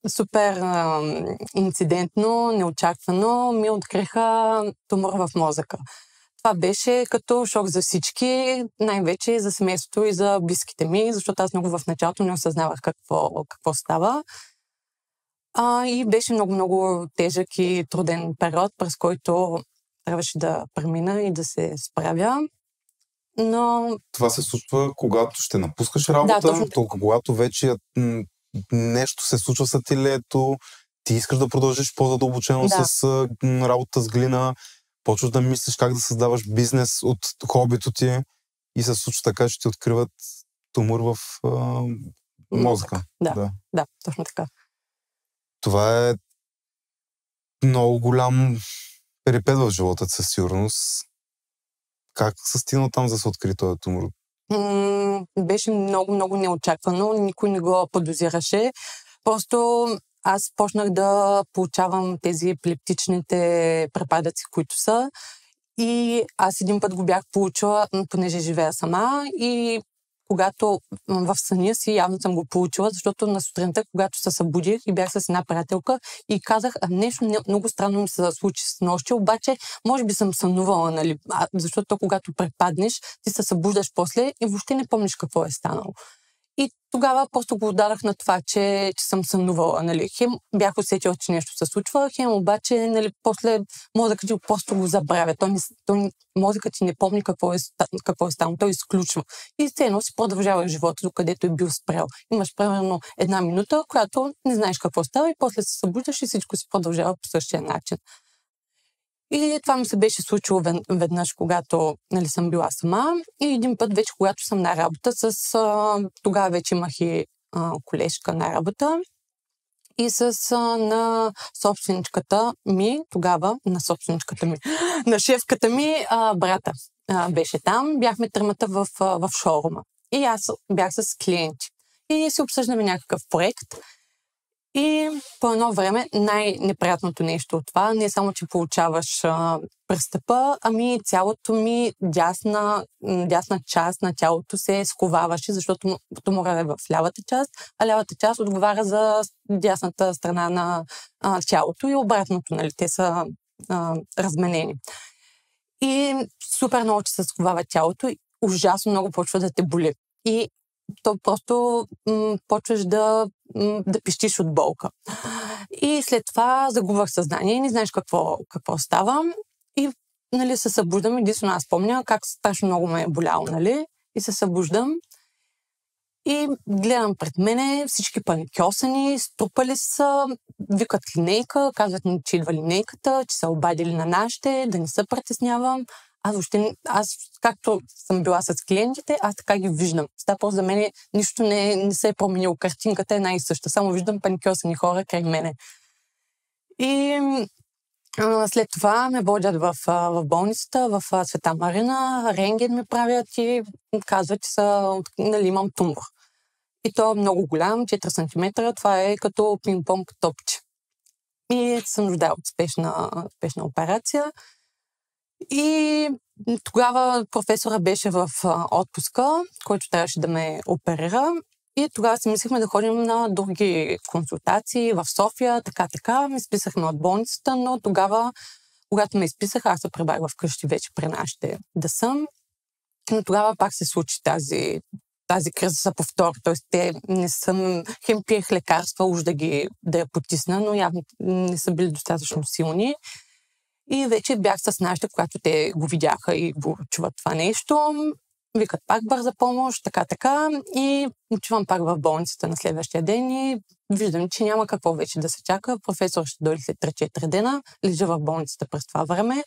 Супер инцидентно, неочаквано ми откриха тумор в мозъка. Това беше като шок за всички, най-вече за семейството и за близките ми, защото аз много в началото не осъзнавах какво става. И беше много тежък и труден период, през който трябваше да премина и да се справя. Но... Това се случва, когато ще напускаш работа, когато вече нещо се случва с ателието, ти искаш да продължиш по-задълбочено с работа с глина, почваш да мислиш как да създаваш бизнес от хобито ти и се случва така, че ти откриват тумор в мозъка. Да, точно така. Това е много голям перипет в живота, със сигурност. Как се стигна там за да се откри този тумор? Беше много неочаквано. Никой не го подозираше. Просто аз почнах да получавам тези епилептичните припадъци, които са. И аз един път го бях получила, понеже живея сама. И когато в съня си явно съм го получила, защото на сутринта, когато се събудих и бях с една приятелка и казах, нещо много странно ми се случи с нощи, обаче може би съм сънувала, нали? Защото когато препаднеш, ти се събуждаш после и въобще не помниш какво е станало. И тогава просто го отдадах на това, че съм сънувала. Нали. Хем бях усетила, че нещо се случва, хем обаче после мозъкът ти просто го забравя. Мозъкът ти не помни какво е станало. Той изключва. И ценно си продължава живота, докъдето е бил спрял. Имаш примерно 1 минута, която не знаеш какво става и после се събуждаш и всичко си продължава по същия начин. И това ми се беше случило веднъж, когато съм била сама. И един път вече, когато съм на работа, тогава вече имах и колежка на работа. И на собственичката ми, на шефката ми, брата беше там. Бяхме тримата в шоурума. И аз бях с клиенти. И си обсъждаме някакъв проект. И по едно време най-неприятното нещо от това не е само, че получаваш пръстъпа, ами цялото ми дясна част на тялото се сковаваше, защото тумора е в лявата част, а лявата част отговаря за дясната страна на тялото и обратното, нали, те са разменени. И супер много, че се сковава тялото и ужасно много почва да те боли. И то просто почваш да пищиш от болка. И след това загубвах съзнание и не знаеш какво става. И се събуждам, единствено аз помня как страшно много ме е боляло, нали? И се събуждам и гледам пред мене всички паникьосани, струпали са, викат линейка, казват ми, че идва линейката, че са обадили на нашите, да не се притеснявам. Аз както съм била с клиентите, аз така ги виждам. Просто за мен нищо не се е променило. Картинката е най-съща. Само виждам паникьосани хора край мене. И след това ме водят в болницата, в Света Марина, рентген ме правят и казват, че имам тумор. И то е много голям, 4 см. Това е като пинг-понг топче. И съм нуждала от спешна операция. И тогава професора беше в отпуска, който трябваше да ме оперира. И тогава си мислихме да ходим на други консултации в София, така. Ме изписахме от болницата, но тогава, когато ме изписаха, аз се прибрах вкъщи вече при нашите да съм. Но тогава пак се случи тази криза се повтори. Тоест, те не съм... Хем пиех лекарства, уж да я потисна, но явно не са били достатъчно силни. И вече бях с нашите, когато те го видяха и го чуват това нещо. Викат пак бърза помощ, така. И отивам пак в болницата на следващия ден и виждам, че няма какво вече да се чака. Професор ще дойде след 3-4 дена. Лежа в болницата през това време.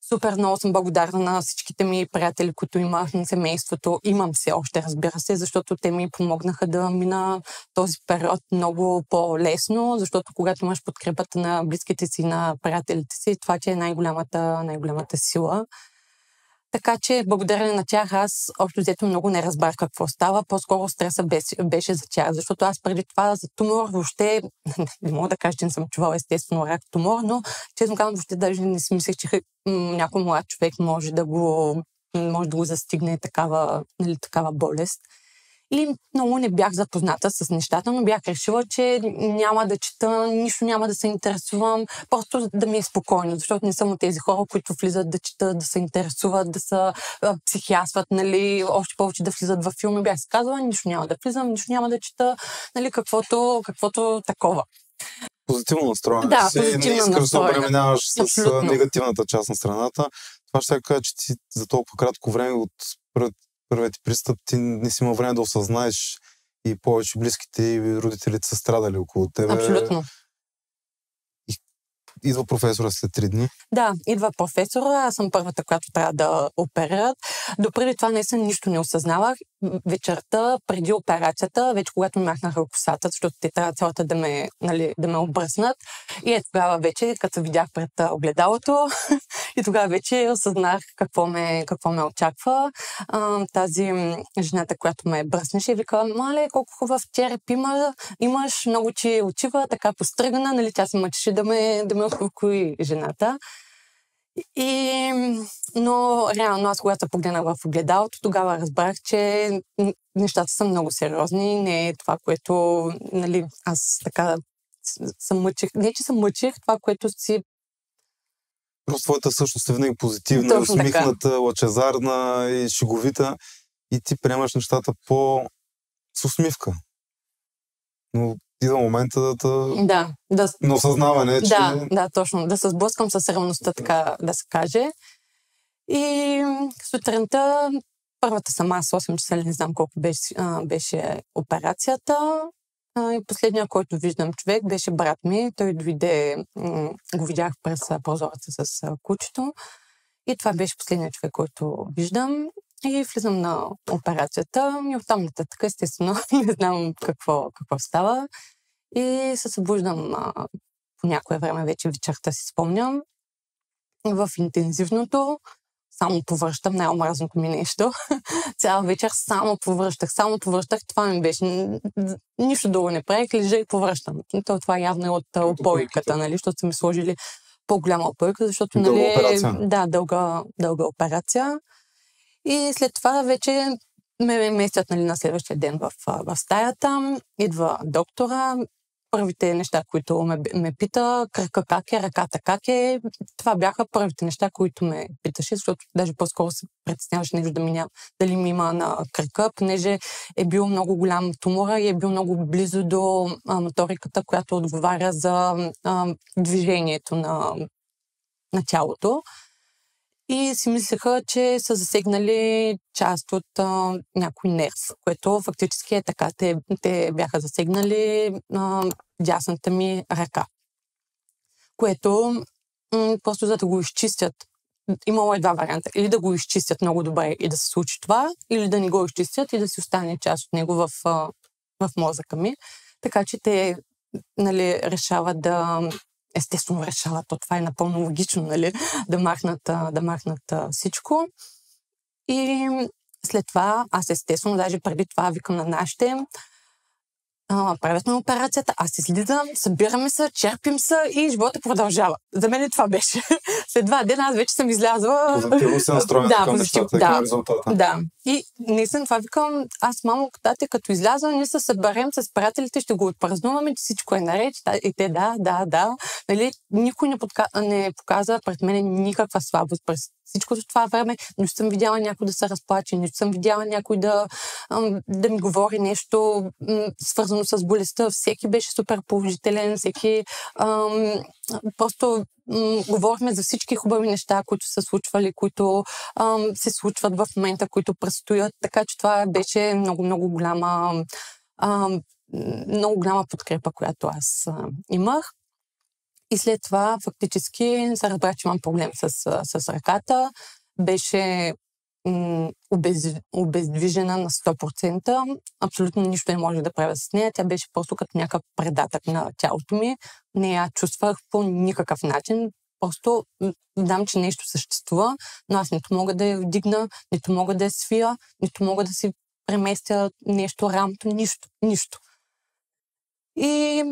Супер много съм благодарна на всичките ми приятели, които имах, на семейството. Имам все още, разбира се, защото те ми помогнаха да мина този период много по-лесно, защото когато имаш подкрепата на близките си, на приятелите си, това че е най-голямата сила. Така че, благодарение на тях, аз общо взето много не разбрах какво става. По-скоро стреса беше за тях, защото аз преди това за тумор въобще, не мога да кажа, че не съм чувала естествено рак тумор, но честно казвам, въобще даже не си мислех, че някой млад човек може да го застигне такава болест. И много не бях запозната с нещата, но бях решила, че няма да чета, нищо няма да се интересувам, просто да ми е спокойно, защото не съм от тези хора, които влизат да четат, да се интересуват, да се психиасват, нали, още повече да влизат във филми. Бях си казала, нищо няма да влизам, нищо няма да чета, нали, каквото такова. Позитивно настроение. Да, не искаш да се обременяваш с негативната част на страната. Това ще кажа, че ти за толкова кратко време от първият пристъп ти не си имал време да осъзнаеш и повече близките и родителите са страдали около тебе. Абсолютно. Идва професора след 3 дни. Да, идва професора. Аз съм първата, която трябва да оперират. Допреди това наистина нищо не осъзнавах. Вечерта, преди операцията, вече когато ми махнаха косата, защото те трябва цялата да ме обръснат. И тогава вече, като видях пред огледалото, и тогава вече осъзнах какво ме очаква. Тази жената, която ме бръснеше, вика, мале, колко хубав череп имаш, много ти отива, така постръгана, нали, тя се мъчеше да ме успокои жената. Но реално аз, когато се погледнах в огледалото, тогава разбрах, че нещата са много сериозни. Не е това, което, нали, аз така съм мъчих. Не, че съм мъчих, това, което си... Просто твоята същност е винаги позитивна, усмихната, лъчезарна и шеговита. И ти приемаш нещата с усмивка. Но идва момента на осъзнаване, че... Да, точно. Да се сблъскам с реалността, така да се каже. И сутринта, първата сама с 8 часа, не знам колко беше операцията. И последния, който виждам човек, беше брат ми. Той дойде, го видях през прозореца с кучето. И това беше последният човек, който виждам. И влизам на операцията. И оттам нататък, естествено, не знам какво става. И се събуждам по някое време, вече вечерта си спомням, в интензивното. Само повръщам, най-омразното ми нещо. Цяла вечер само повръщах. Това ми беше. Нищо друго не правих, лежа и повръщам. Това явно е от опойката, нали, защото са ми сложили по-голяма опойка, защото, нали, дълга операция. И след това вече ме местят, нали, на следващия ден в стаята. Идва доктора. Първите неща, които ме пита, кръка как е, ръката как е, това бяха първите неща, които ме питаше, защото даже по-скоро се притесняваше нещо дали ми има на кръка, понеже е бил много голям тумора и е бил много близо до моториката, която отговаря за движението на тялото. И си мислеха, че са засегнали част от някой нерв, което фактически е така. Те бяха засегнали дясната ми ръка. Което просто за да го изчистят, имало е два варианта. Или да го изчистят много добре и да се случи това, или да не го изчистят и да си остане част от него в мозъка ми. Така че те, нали, решават естествено решават, това е напълно логично, нали, да махнат всичко. И след това, аз естествено, даже преди това викам на нашите, правят на операцията, аз излизам, събираме се, черпим се и живота продължава. За мен това беше. След 2 дена аз вече съм излязла. Позитивно се настроена към нещата, към резултата. Да. И наистина това викам, аз, мамо, като изляза, ние се съберем с приятелите, ще го отпразнуваме, че всичко е наред. И те да. Нали, никой не показа пред мен никаква слабост през всичкото това време. Нито съм видяла някой да се разплаче, нито съм видяла някой да ми говори нещо свързано с болестта. Всеки беше супер положителен, всеки просто говорихме за всички хубави неща, които са случвали, които се случват в момента, които предстоят. Така че това беше много голяма подкрепа, която аз имах. И след това фактически се разбрах, че имам проблем с ръката. Беше обездвижена на 100%. Абсолютно нищо не може да правя с нея. Тя беше просто като някакъв предатък на тялото ми. Не я чувствах по никакъв начин. просто знам, че нещо съществува, но аз нито мога да я вдигна, нито мога да я свия, нито мога да си преместя нещо, рамото, нищо. И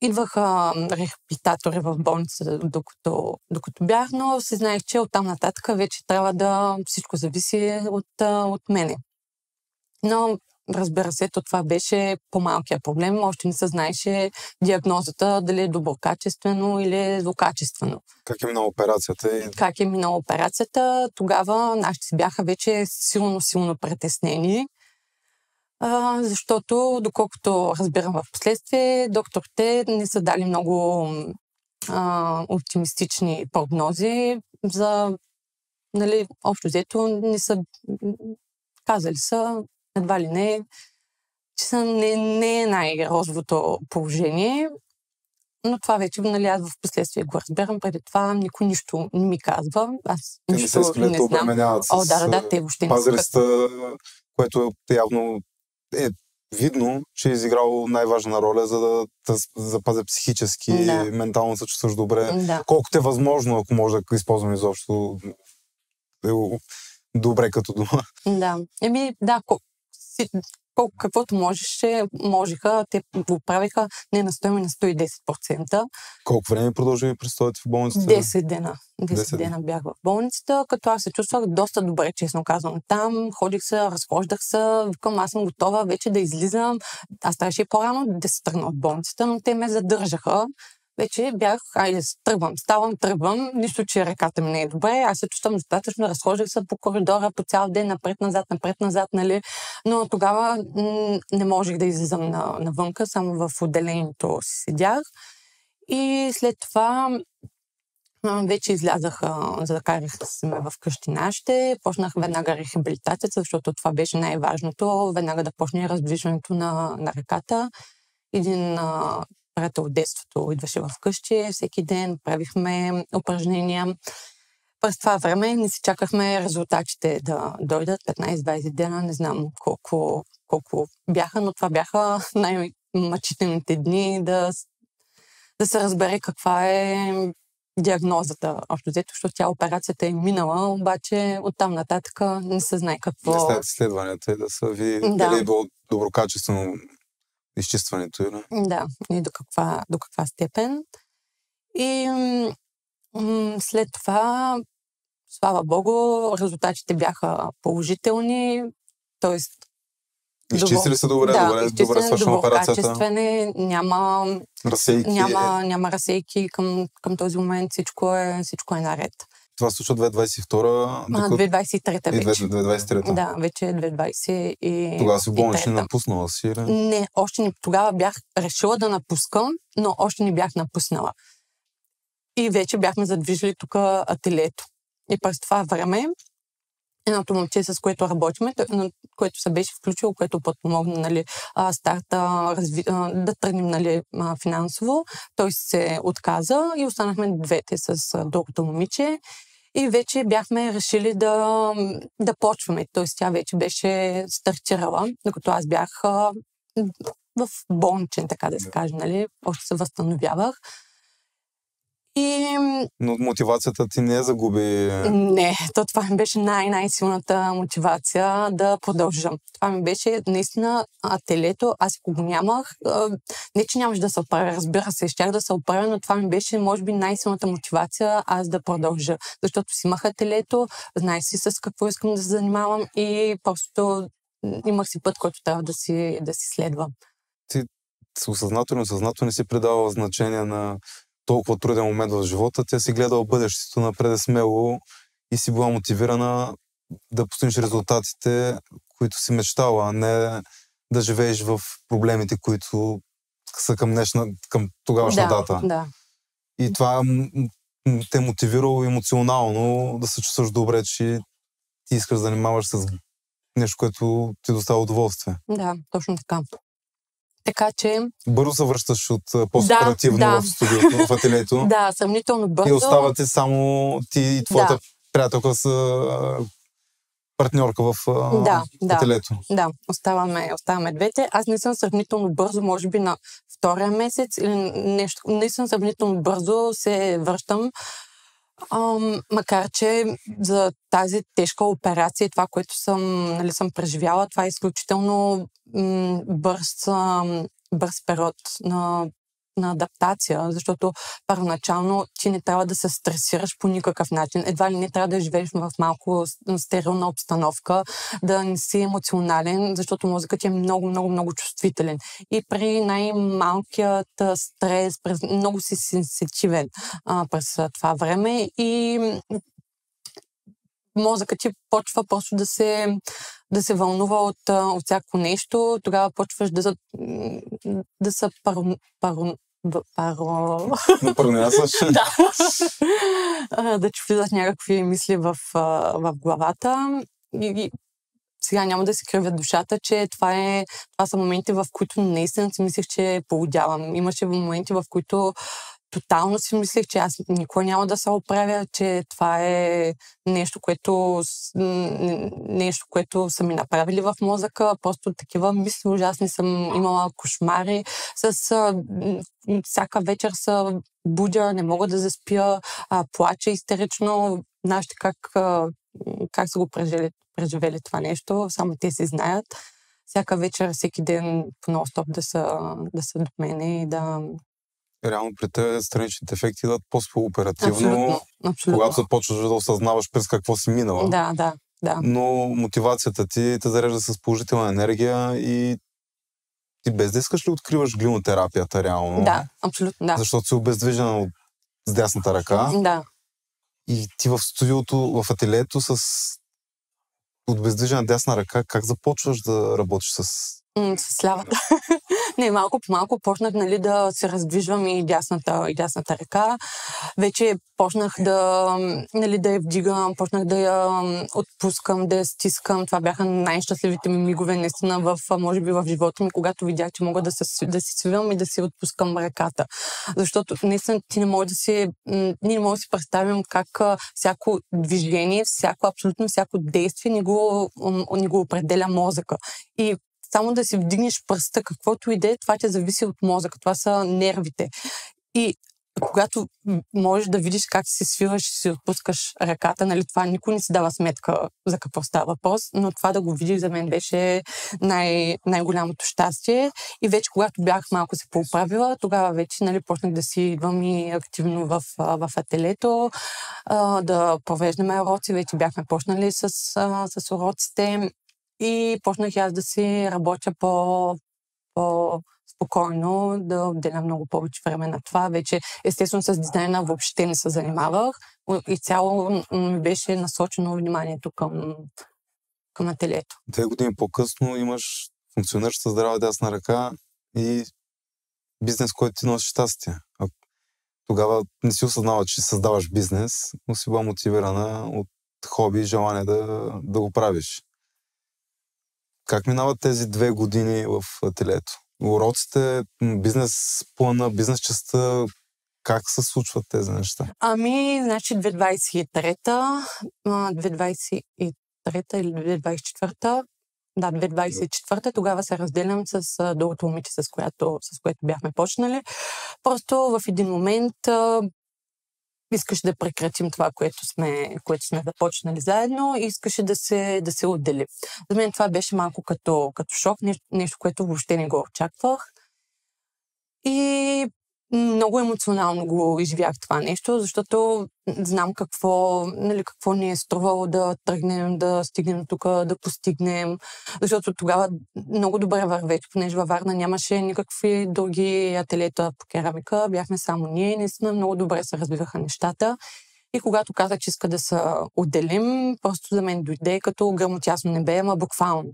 идваха рехабилитатори в болница, докато бях, но си знаех, че оттам нататък вече трябва да всичко зависи от мене. Но, разбира се, това беше по-малкия проблем. Още не се знаеше диагнозата, дали е доброкачествено или е злокачествено. Как е минала операцията? Как е минала операцията? Тогава нашите си бяха вече силно притеснени. Защото, доколкото разбирам в последствие, докторите не са дали много оптимистични прогнози за, нали, общо взето не са казали са едва ли не, че не е най-розовото положение, но това вече, нали, аз в последствие го разбирам, преди това никой нищо не ми казва, аз нищо не знам. Те въобще не пазариста, което явно е видно, че е изиграл най-важна роля, за да запазя психически и ментално се чувстваш добре. Колкото е възможно, ако може да използвам изобщо добре като дума. Каквото можеха, те го правиха не на 100, на 110%. Колко време продължи престоят в болницата? 10 дена. 10 дена бях в болницата, като аз се чувствах доста добре, честно казвам. Там ходих се, разхождах се, викам, аз съм готова вече да излизам. Аз трябваше и по-рано да се тръгна от болницата, но те ме задържаха. Вече бях, тръгвам, нищо, че ръката ми не е добре, аз се чувствам достатъчно, разхождах се по коридора по цял ден, напред-назад, нали, но тогава не можех да излизам навънка, само в отделението си седях и след това вече излязах, закарах се ме вкъщи нашите, почнах веднага рехабилитацията, защото това беше най-важното, веднага да почне раздвижването на ръката. Един приятел от детството идваше вкъщи, всеки ден правихме упражнения. През това време не си чакахме резултатите да дойдат, 15-20 дена, не знам колко бяха, но това бяха най-мъчителните дни да се разбере каква е диагнозата. Общо взето, защото операцията е минала, обаче оттам нататък не се знае какво. Не след изследванията и да се види дали е било доброкачествено изчистването. Да, и до каква степен. И след това, слава Богу, резултатите бяха положителни, т.е. изчистили се добре свършена операцията. Няма разсейки. Няма разсейки към този момент, всичко е наред. Това се случва 2022. 2023 вече. 2023. Да, вече е 2020 и... Тогава си в болнични напуснала си? Не, тогава бях решила да напускам, но още не бях напуснала. И вече бяхме задвижили тук ателието. И през това време едното момче, с което работиме, което се беше включило, което подпомогна, нали, старта, да тръгнем, нали, финансово. Той се отказа и останахме двете с другото момиче. И вече бяхме решили да почваме. Т.е. тя вече беше стартирала, докато аз бях в болничен, така да се каже, нали, още се възстановявах. Но мотивацията ти не загуби? Не, това ми беше най-силната мотивация да продължа. Това ми беше наистина ателието, аз ако го нямах, не че нямаше да се оправя, разбира се, щях да се оправя, но това ми беше, може би, най-силната мотивация аз да продължа. Защото си имах ателието, знаех си с какво искам да се занимавам и просто имах си път, който трябва да си следвам. Ти осъзнато или несъзнато не си придавала значение на толкова труден момент в живота, тя си гледала бъдещето напред смело и си била мотивирана да постигнеш резултатите, които си мечтала, а не да живееш в проблемите, които са към тогавашна дата. Да. И това те мотивирало емоционално да се чувстваш добре, че ти искаш да занимаваш с нещо, което ти доставя удоволствие. Да, точно така. Така че... Бързо се връщаш от постоперативно в студиото, в ателието. Да, съмнително бързо. И оставате само ти и твоята приятелка с партньорка в ателието. Да, оставаме двете. Аз не съм сравнително бързо, може би на втория месец или нещо. Не съм сравнително бързо се връщам. Макар, че за тази тежка операция, това, което съм преживяла, това е изключително бърз период на адаптация, защото първоначално ти не трябва да се стресираш по никакъв начин. Едва ли не трябва да живееш в малко стерилна обстановка, да не си емоционален, защото мозъкът ти е много, много, много чувствителен. И при най-малкият стрес, много си сенситивен през това време и мозъкът ти почва просто да се вълнува от всяко нещо. Тогава почваш да се да ти влизат някакви мисли в главата. И сега няма да си кривя душата, че това са моменти, в които наистина си мислех, че полудявам. Имаше моменти, в които тотално си мислех, че аз никога няма да се оправя, че това е нещо, което са ми направили в мозъка. Просто такива мисли ужасни съм имала, кошмари. Всяка вечер се будя, не мога да заспя, плача истерично. Знаеш как са го преживели това нещо, само те си знаят. Всяка вечер, всеки ден по нон-стоп да са до мене и да... Реално при те страничните ефекти идват по-оперативно, абсолютно. Когато започваш да осъзнаваш през какво си минала. Да. Но мотивацията ти те зарежда с положителна енергия и ти без да искаш ли откриваш глинотерапията реално? Да, абсолютно, да. Защото си обездвижена с дясната ръка. Да. И ти в студиото, в ателието с обездвижена дясна ръка, как започваш да работиш с с лявата. Не, малко по малко почнах да се раздвижвам и дясната ръка. Вече почнах да я вдигам, почнах да я отпускам, да я стискам. Това бяха най-щастливите ми мигове, наистина, може би в живота ми, когато видях, че мога да си свивам и да си отпускам ръката. Защото наистина ние не можем да си представим как всяко движение, абсолютно всяко действие ни го определя мозъка. И само да си вдигнеш пръста, каквото и да е, това ти зависи от мозъка. Това са нервите. И когато можеш да видиш как си свиваш и си отпускаш ръката, това никой не си дава сметка за какво става въпрос, но това да го видиш за мен беше най-голямото щастие. И вече, когато бях малко се поуправила, тогава вече почнах да си идвам и активно в ателието, да провеждаме уроци. Вече бяхме почнали с уроците. И почнах аз да си работя по-спокойно, да отделям много повече време на това. Вече, естествено, с дизайна въобще не се занимавах. И цяло ми беше насочено вниманието към ателието. 2 години по-късно имаш функционираща здрава дясна ръка и бизнес, който ти носи щастие. Тогава не си осъзнава, че създаваш бизнес, но си била мотивирана от хоби и желание да го правиш. Как минават тези 2 години в ателието? Уроците, бизнес плана, бизнес частта, как се случват тези неща? 2023 или 2024, 2024, тогава се разделям с другото момиче, с което бяхме почнали. Просто в един момент искаше да прекратим това, което сме започнали заедно и искаше да се отдели. За мен това беше малко като шок, нещо, което въобще не го очаквах. И много емоционално го изживях това нещо, защото знам какво ни е струвало да тръгнем, да стигнем тук, да постигнем. Защото тогава много добре вървеше, понеже във Варна нямаше никакви други ателиета по керамика. Бяхме само ние, наистина много добре се развиваха нещата. И когато казах, че иска да се отделим, просто за мен дойде като гръмотясно небе, ама буквално.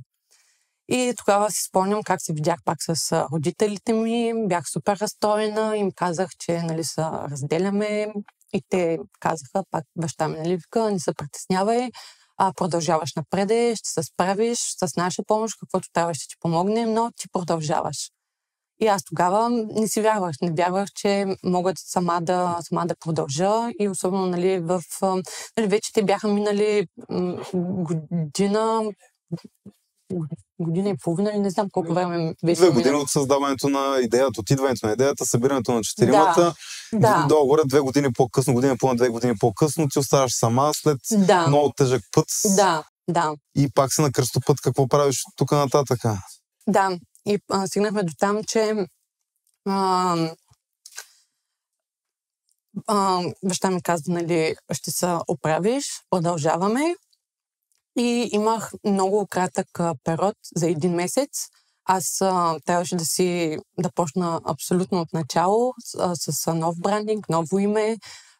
И тогава си спомням как се видях пак с родителите ми, бях супер разстроена, им казах, че се разделяме и те казаха, пак баща ми, вика, не се притеснявай, продължаваш напред, ще се справиш с наша помощ, каквото трябва ще ти помогнем, но ти продължаваш. И аз тогава не си вярвах, не вярвах, че мога сама да продължа и особено вече те бяха минали година и половина, или не знам колко време беше. 2 години от създаването на идеята, от идването на идеята, събирането на четиримата. Да. Долу-горе 2 години по-късно, година и половина, 2 години по-късно, ти оставаш сама след много тежък път. Да. И пак си на кръстопът, какво правиш тук нататъка? Да, и стигнахме до там, че баща ми каза, нали, ще се оправиш, продължаваме. И имах много кратък период за 1 месец. Аз трябваше да почна абсолютно от начало с нов брандинг, ново име.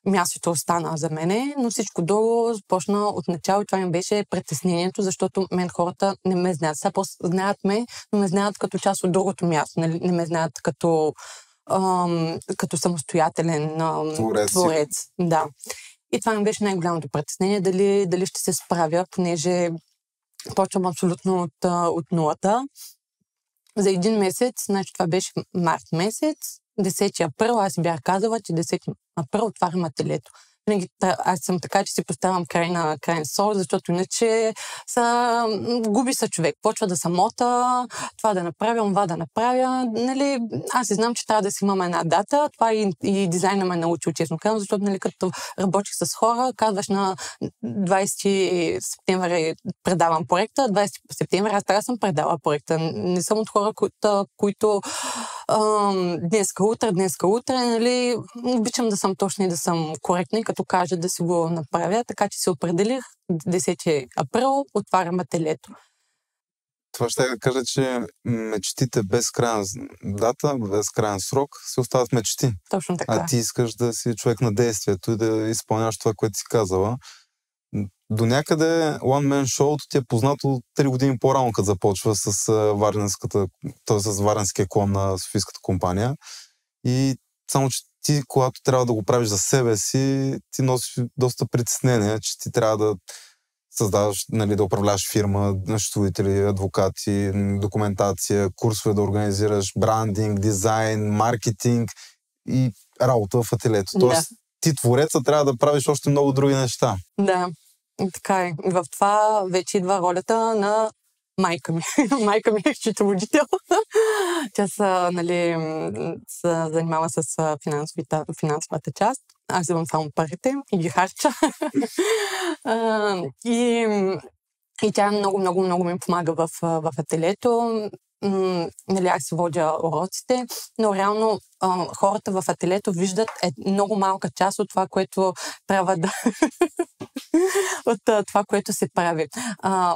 Мястото остана за мене, но всичко друго започна от начало и това ми беше притеснението, защото мен хората не ме знаят. Сега просто знаят ме, но ме знаят като част от другото място. Не ме знаят като самостоятелен творец. Да. И това ми беше най-голямото притеснение, дали ще се справя, понеже почвам абсолютно от нулата. За 1 месец, значи това беше март месец, 10 април, аз си бях казала, че 10 април отварям ателието. Винаги аз съм така, че си поставям крайен срок, защото иначе губи се човек. Почва да се мота, това да направя, това да направя. Нали, аз си знам, че трябва да си имам една дата. Това и дизайна ме научил, честно казвам, защото нали, като работих с хора, казваш на 20 септември предавам проекта, 20 септември аз трябва съм предала проекта. Не съм от хора, които днеска утре, нали, обичам да съм точна и да съм коректна, като кажа да си го направя, така че се определих 10 април, отварям ателието. Това ще да кажа, че мечтите без крайна дата, без крайен срок, се остават мечти. Точно така. А ти искаш да си човек на действието и да изпълняваш това, което си казала. До някъде One Man Show-то ти е познато 3 години по-рано, като започва с варненския клон на Софийската компания. И само, че ти, когато трябва да го правиш за себе си, ти носиш доста притеснение, че ти трябва да създаваш, нали, да управляваш фирма, счетоводители, адвокати, документация, курсове да организираш, брандинг, дизайн, маркетинг и работа в ателието. Тоест, ти твореца трябва да правиш още много други неща. Да, така е. В това вече идва ролята на майка ми. Майка ми е счетоводител. Тя се занимава с финансовата част. Аз вземам само парите и ги харча. И тя много ми помага в ателието. Нали, аз си водя уроците, но реално хората в ателието виждат много малка част от това, което трябва да... от това, което се прави.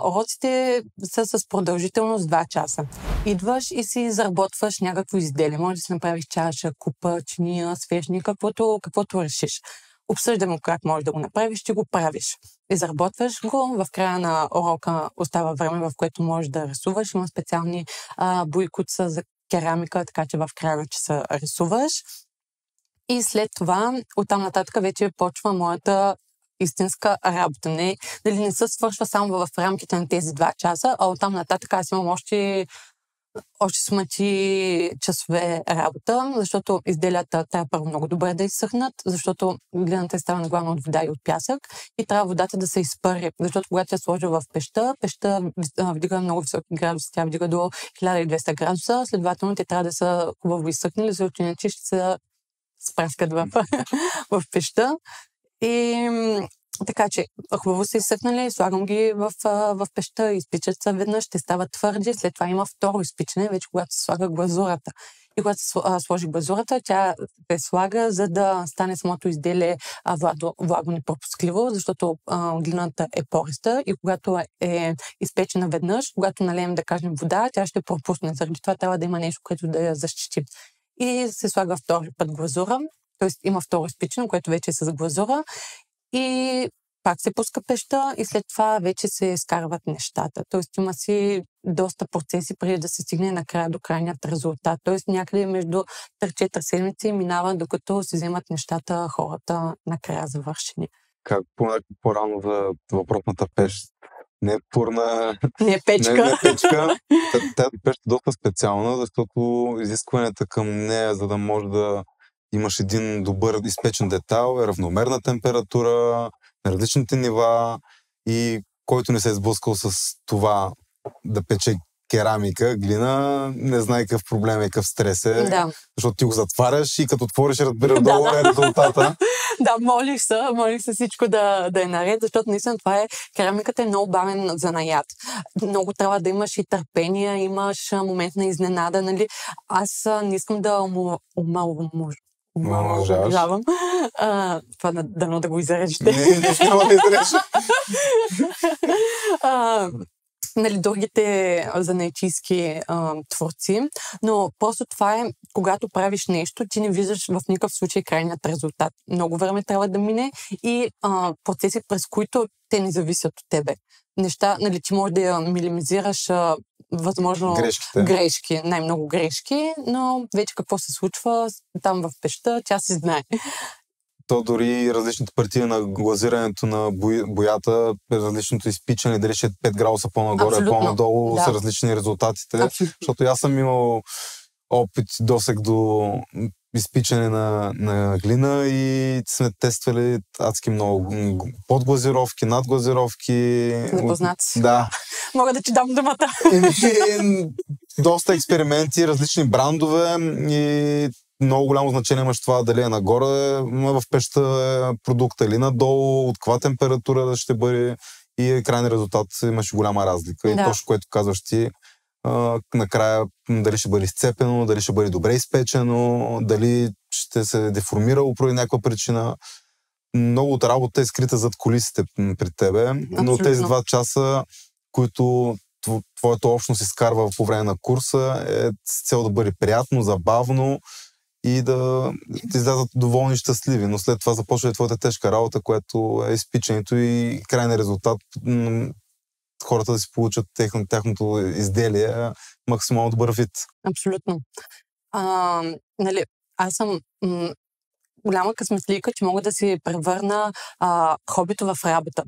Уроците са с продължителност 2 часа. Идваш и си изработваш някакво изделие. Може да си направиш чаша, купа, чиния, свещник, каквото решиш. Обсъждаме как можеш да го направиш, ще го правиш. Изработваш го, в края на урока остава време, в което можеш да рисуваш. Има специални бои, които са за керамика, така че в края на часа рисуваш. И след това, оттам нататък вече почва моята истинска работа. Не се свършва само в рамките на тези 2 часа, а оттам нататък аз имам още смъти часове работа, защото изделията трябва първо много добре да изсъхнат, защото глината е ставана главно от вода и от пясък и трябва водата да се изпари, защото когато я сложа в пещта вдига много високи градуси, тя вдига до 1200 градуса, следователно те трябва да са хубаво изсъхнали, защото иначе ще се спраскат в пещта. И така че хубаво са изсъхнали, слагам ги в пещта, изпичат се веднъж, ще стават твърди, след това има второ изпичане, вече когато се слага глазурата. И когато се сложи глазурата, тя се слага, за да стане самото изделие влагонепропускливо, защото глината е пориста и когато е изпечена веднъж, когато налеем, да кажем, вода, тя ще пропусне. Заради това трябва да има нещо, което да я защити. И се слага втори път глазура, т.е. има второ изпичане, което вече е с глазура. И пак се пуска пеща и след това вече се изкарват нещата. Тоест има си доста процеси преди да се стигне накрая до крайният резултат. Тоест някъде между 3-4 седмици минава, докато си вземат нещата хората накрая завършени. Как по-рано за въпросната пещ? Не е пурна... Не е печка. Не е печка. Тази пещ е доста специална, защото изискванията към нея, за да може да имаш един добър изпечен детайл, е равномерна температура, на различните нива и който не се е сблъскал с това да пече керамика, глина, не знае какъв проблем е, какъв стрес е, Да. защото ти го затваряш и като отвориш, разбира долу е резултата. Да, молих се всичко да е наред, защото наистина това е, керамиката е много бавен занаят. Много трябва да имаш и търпение, имаш момент на изненада, нали? Аз не искам да омаловажавам. Това дано да го изрежете. Не, няма да изрежа. Нали, другите занаятчийски творци, но просто това е, когато правиш нещо, ти не виждаш в никакъв случай крайният резултат. Много време трябва да мине и процеси, през които те не зависят от тебе. Неща, нали, ти можеш да я минимизираш възможно грешки, най-много грешки, но вече какво се случва там в пещта, тя си знае. То дори различните партии на глазирането на боята, различното изпичане, дали ще е 5 градуса по-нагоре, по-надолу, са различни резултатите. Абсолютно. Защото аз съм имал опит досег до изпичане на глина и сме тествали адски много подглазировки, надглазировки. Непознаци. Да. Мога да ти дам думата. Доста експерименти, различни брандове и много голямо значение имаш това дали е нагоре, в пеща е продукта или надолу, от каква температура ще бъде и крайният резултат имаш голяма разлика. И точно което казваш ти, накрая дали ще бъде изцепено, дали ще бъде добре изпечено, дали ще се деформирало поради някаква причина. Много от работа е скрита зад кулисите при тебе, но тези 2 часа, които твоята общност изкарва по време на курса, е с цел да бъде приятно, забавно и да излязат доволни и щастливи. Но след това започва и твоята тежка работа, което е изпичането и крайният резултат хората да си получат тяхното изделие максимално добър вид. Абсолютно. Нали, аз съм голяма късметлийка, че мога да си превърна хобито в работа.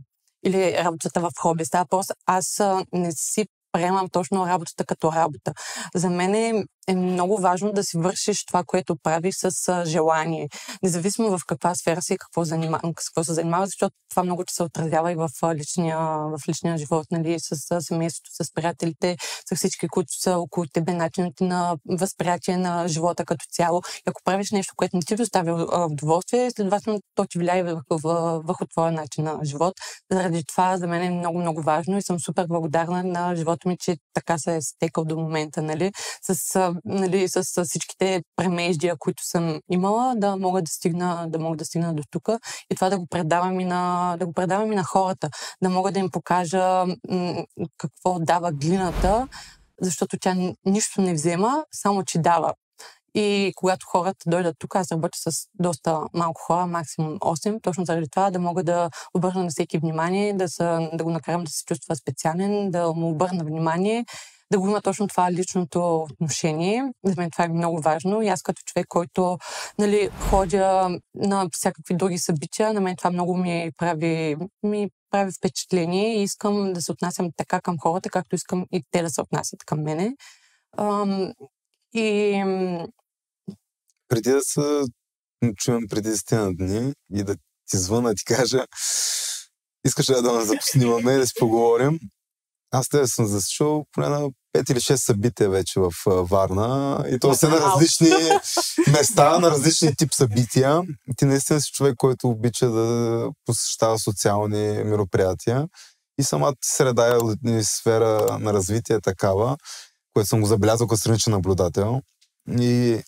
Или работата в хобби. Става просто аз не си приемам точно работата като работа. За мен е много важно да си вършиш това, което правиш с желание. Независимо в каква сфера си и какво се занимава, защото това много че се отразява и в личния живот, нали, с семейството, с приятелите, с всички, които са около тебе, начините на възприятие на живота като цяло. И ако правиш нещо, което не ти доставя удоволствие, следователно то ти влияе върху твоя начин на живот. Заради това за мен е много, много важно и съм супер благодарна на живота ми, че така се е стекал до момента, нали, с всичките премеждия, които съм имала, да мога да стигна до тук и това да го предавам и на хората, да мога да им покажа какво дава глината, защото тя нищо не взема, само че дава. И когато хората дойдат тук, аз работя с доста малко хора, максимум 8, точно заради това да мога да обърна на всеки внимание, да го накарам да се чувства специален, да му обърна внимание, да го има точно това личното отношение. За мен това е много важно. И аз като човек, който, нали, ходя на всякакви други събития, на мен това много ми прави впечатление и искам да се отнасям така към хората, както искам и те да се отнасят към мене. Преди да се чуем преди 10 дни и да ти звъна, ти кажа, искаш ли да ме запоснимаме и да си поговорим? Аз те съм засушил поне на 5 или 6 събития вече в Варна и то са на различни места, на различни тип събития. Ти наистина си човек, който обича да посещава социални мероприятия и самата среда и сфера на развитие е такава, което съм го забелязал като страничен наблюдател. И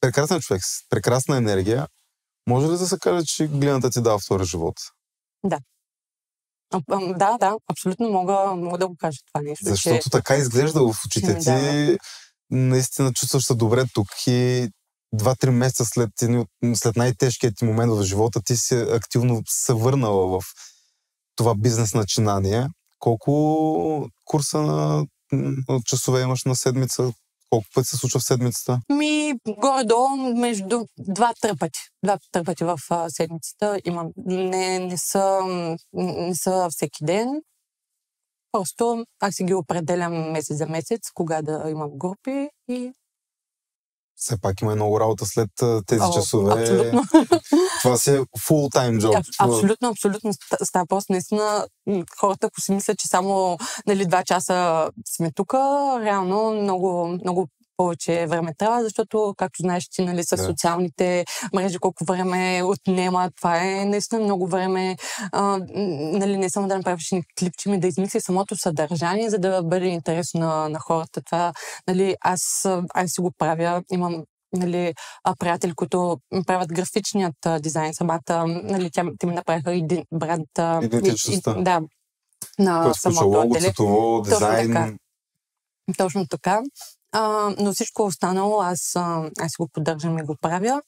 прекрасен човек, прекрасна енергия. Може ли да се каже, че глината ти дава втори живот? Да. Да, абсолютно мога да го кажа това нещо. Защото така изглежда в очите ти. Наистина чувстваш се добре тук и 2-3 месеца след най-тежкият ти момент в живота ти си активно се върнала в това бизнес начинание. Колко курса на часове имаш на седмица? Колко пъти се случва в седмицата? Горе-долу между 2-3 пъти. 2-3 пъти в седмицата имам. Не са всеки ден. Просто аз си ги определям месец за месец, кога да имам групи и Все пак има много работа след тези часове. Абсолютно. Това си е full-time job. Абсолютно. Става просто наистина хората, ако си мислят, че само 2 часа сме тук, реално много повече време трябва, защото, както знаеш ти, с социалните мрежи, колко време отнема, това е наистина много време, не само да направиш клипче, ми да измисли самото съдържание, за да бъде интересно на хората. Това, аз си го правя, имам приятели, които правят графичният дизайн, самата, те ми направиха един бранд. Идентичността. Да, на самото лого, цветово, дизайн. Точно така. Но всичко останало аз си го поддържам и го правя.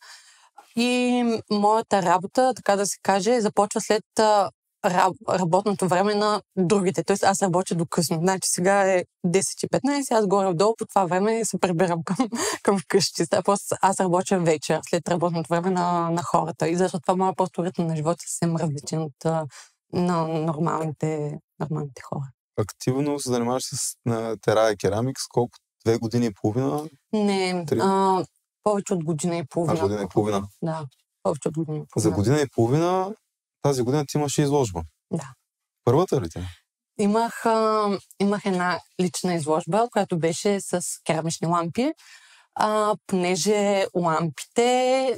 И моята работа, така да се каже, започва след работното време на другите. Тоест аз работя до късно. Значи сега е 10:15, аз горе-долу по това време се прибирам към вкъщи. Просто аз работя вечер, след работното време на хората. И защото това моя просто ритъм на живота е съвсем различен от на нормалните хора. Активно се занимаваш с Terra Ceramics, колко? 2 години и половина? Не, повече от година и половина. Година и половина? Да, повече от година и половина. За година и половина тази година ти имаш изложба. Да. Първата ли ти? Имах една лична изложба, която беше с керамични лампи, понеже лампите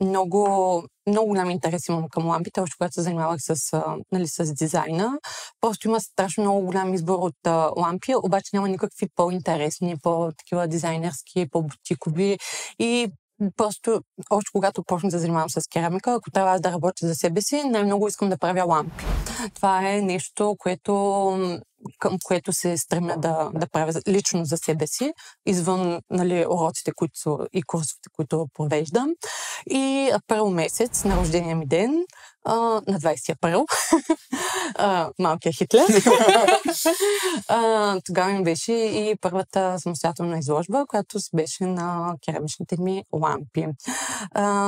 много голям интерес имам към лампите, още когато се занимавах с дизайна. Просто има страшно много голям избор от лампи, обаче няма никакви по-интересни, по-такива дизайнерски, по-бутикови и просто, още когато почнах да занимавам с керамика, ако трябва аз да работя за себе си, най-много искам да правя лампи. Това е нещо, към което се стремя да правя лично за себе си, извън уроците и курсовете, които провеждам. И април месец, на рождения ми ден, на 20 април, малкият Хитлер, тогава ми беше и първата самостоятелна изложба, която беше на керамичните ми лампи.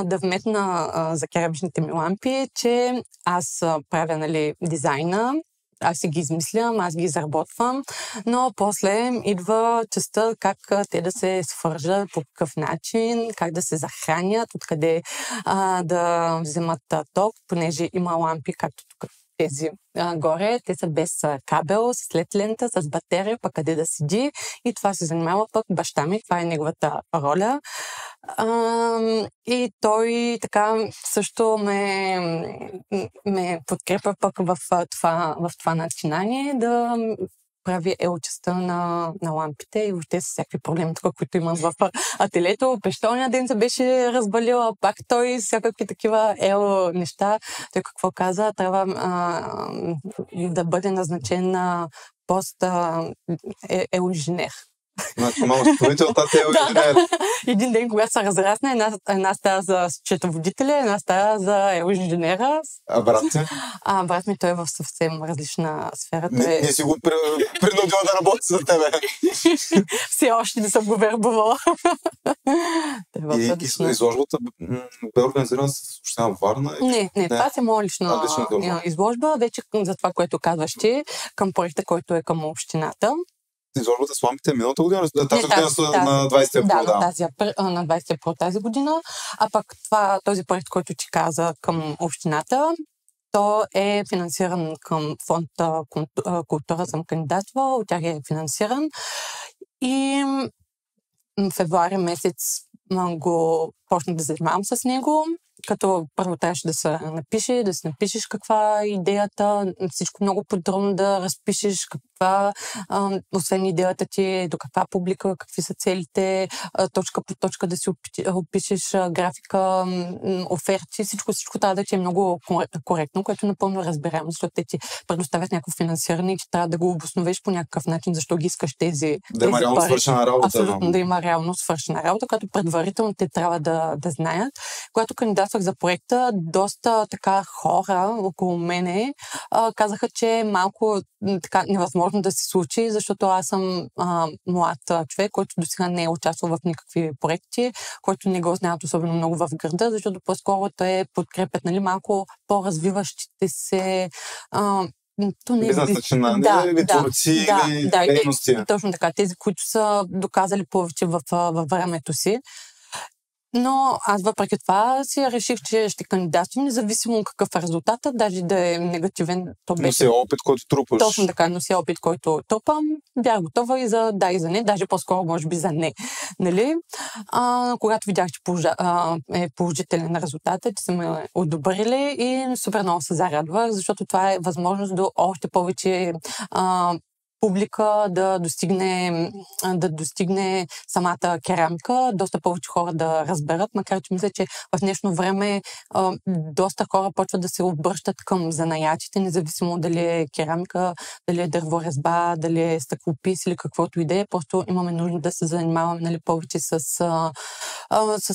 Да вметна за керамичните ми лампи, че аз правя дизайна, аз си ги измислям, аз ги изработвам, но после идва частта как те да се свържат, по какъв начин, как да се захранят, откъде да вземат ток, понеже има лампи, както тук тези горе, те са без кабел, с LED лента, с батерия, пък къде да седи и това се занимава пък баща ми, това е неговата роля. И той така също ме подкрепя пък в това начинание да прави частта на лампите и въобще с всякакви проблеми, които имам в ателието. Пещолния ден се беше разбалила, пак той всякакви такива неща. Той какво каза? Трябва да бъде назначен на пост инженер. Значи малко строител, тата е инженер. Един ден, когато се разрасне, една стая за счетоводителя, една стая за инженера. А брат ти? Брат ми, той е в съвсем различна сфера. Не си го принудил да работи за тебе. Все още не съм го вербувала. И изложбата бе организирана с община Варна? Не, това е моя лична изложба. Вече за това, което казваш ти, към проекта, който е към общината. Изложбата с лампите е миналата година? Тази година са на 20 април. Да, на 20 април тази година. А пък този проект, който ти каза към общината, то е финансиран към фонд Култура, съм кандидатствал, от тях е финансиран. И в февруари месец го почнах да занимавам с него, като първо трябваше да се напишеш каква е идеята, всичко много подробно да разпишеш освен идеята ти, до каква публика, какви са целите, точка по точка да си опишеш графика, оферти, всичко трябва да ти е много коректно, което напълно разбираемо, защото те ти предоставят някакво финансиране и ти трябва да го обосновеш по някакъв начин, защо ги искаш тези да има реално свършена работа. Абсолютно, да има реално свършена работа, която предварително те трябва да знаят. Когато кандидатствах за проекта, доста така хора около мене казаха, че малко така невъзможно да се случи, защото аз съм млад човек, който досега не е участвал в никакви проекти, който не го знаят особено много в града, защото по-скоро те подкрепят малко по-развиващите се То не е бизнес начинание или творци или дейности. Точно така. Тези, които са доказали повече във времето си. Но аз въпреки това си реших, че ще кандидатствам, независимо какъв е резултатът, даже да е негативен. Но си опит, който трупаш. Точно така, но си опит, който топам. Бях готова и за да, и за не, даже по-скоро може би за не. Нали? Когато видях, че е положителен резултатът, че са ме одобрили и супер много се зарадвах, защото това е възможност до още повече публика да достигне самата керамика, доста повече хора да разберат, макар че мисля, че в днешно време доста хора почват да се обръщат към занаятите, независимо дали е керамика, дали е дърворезба, дали е стъклопис или каквото и да е. Просто имаме нужда да се занимаваме, нали, повече с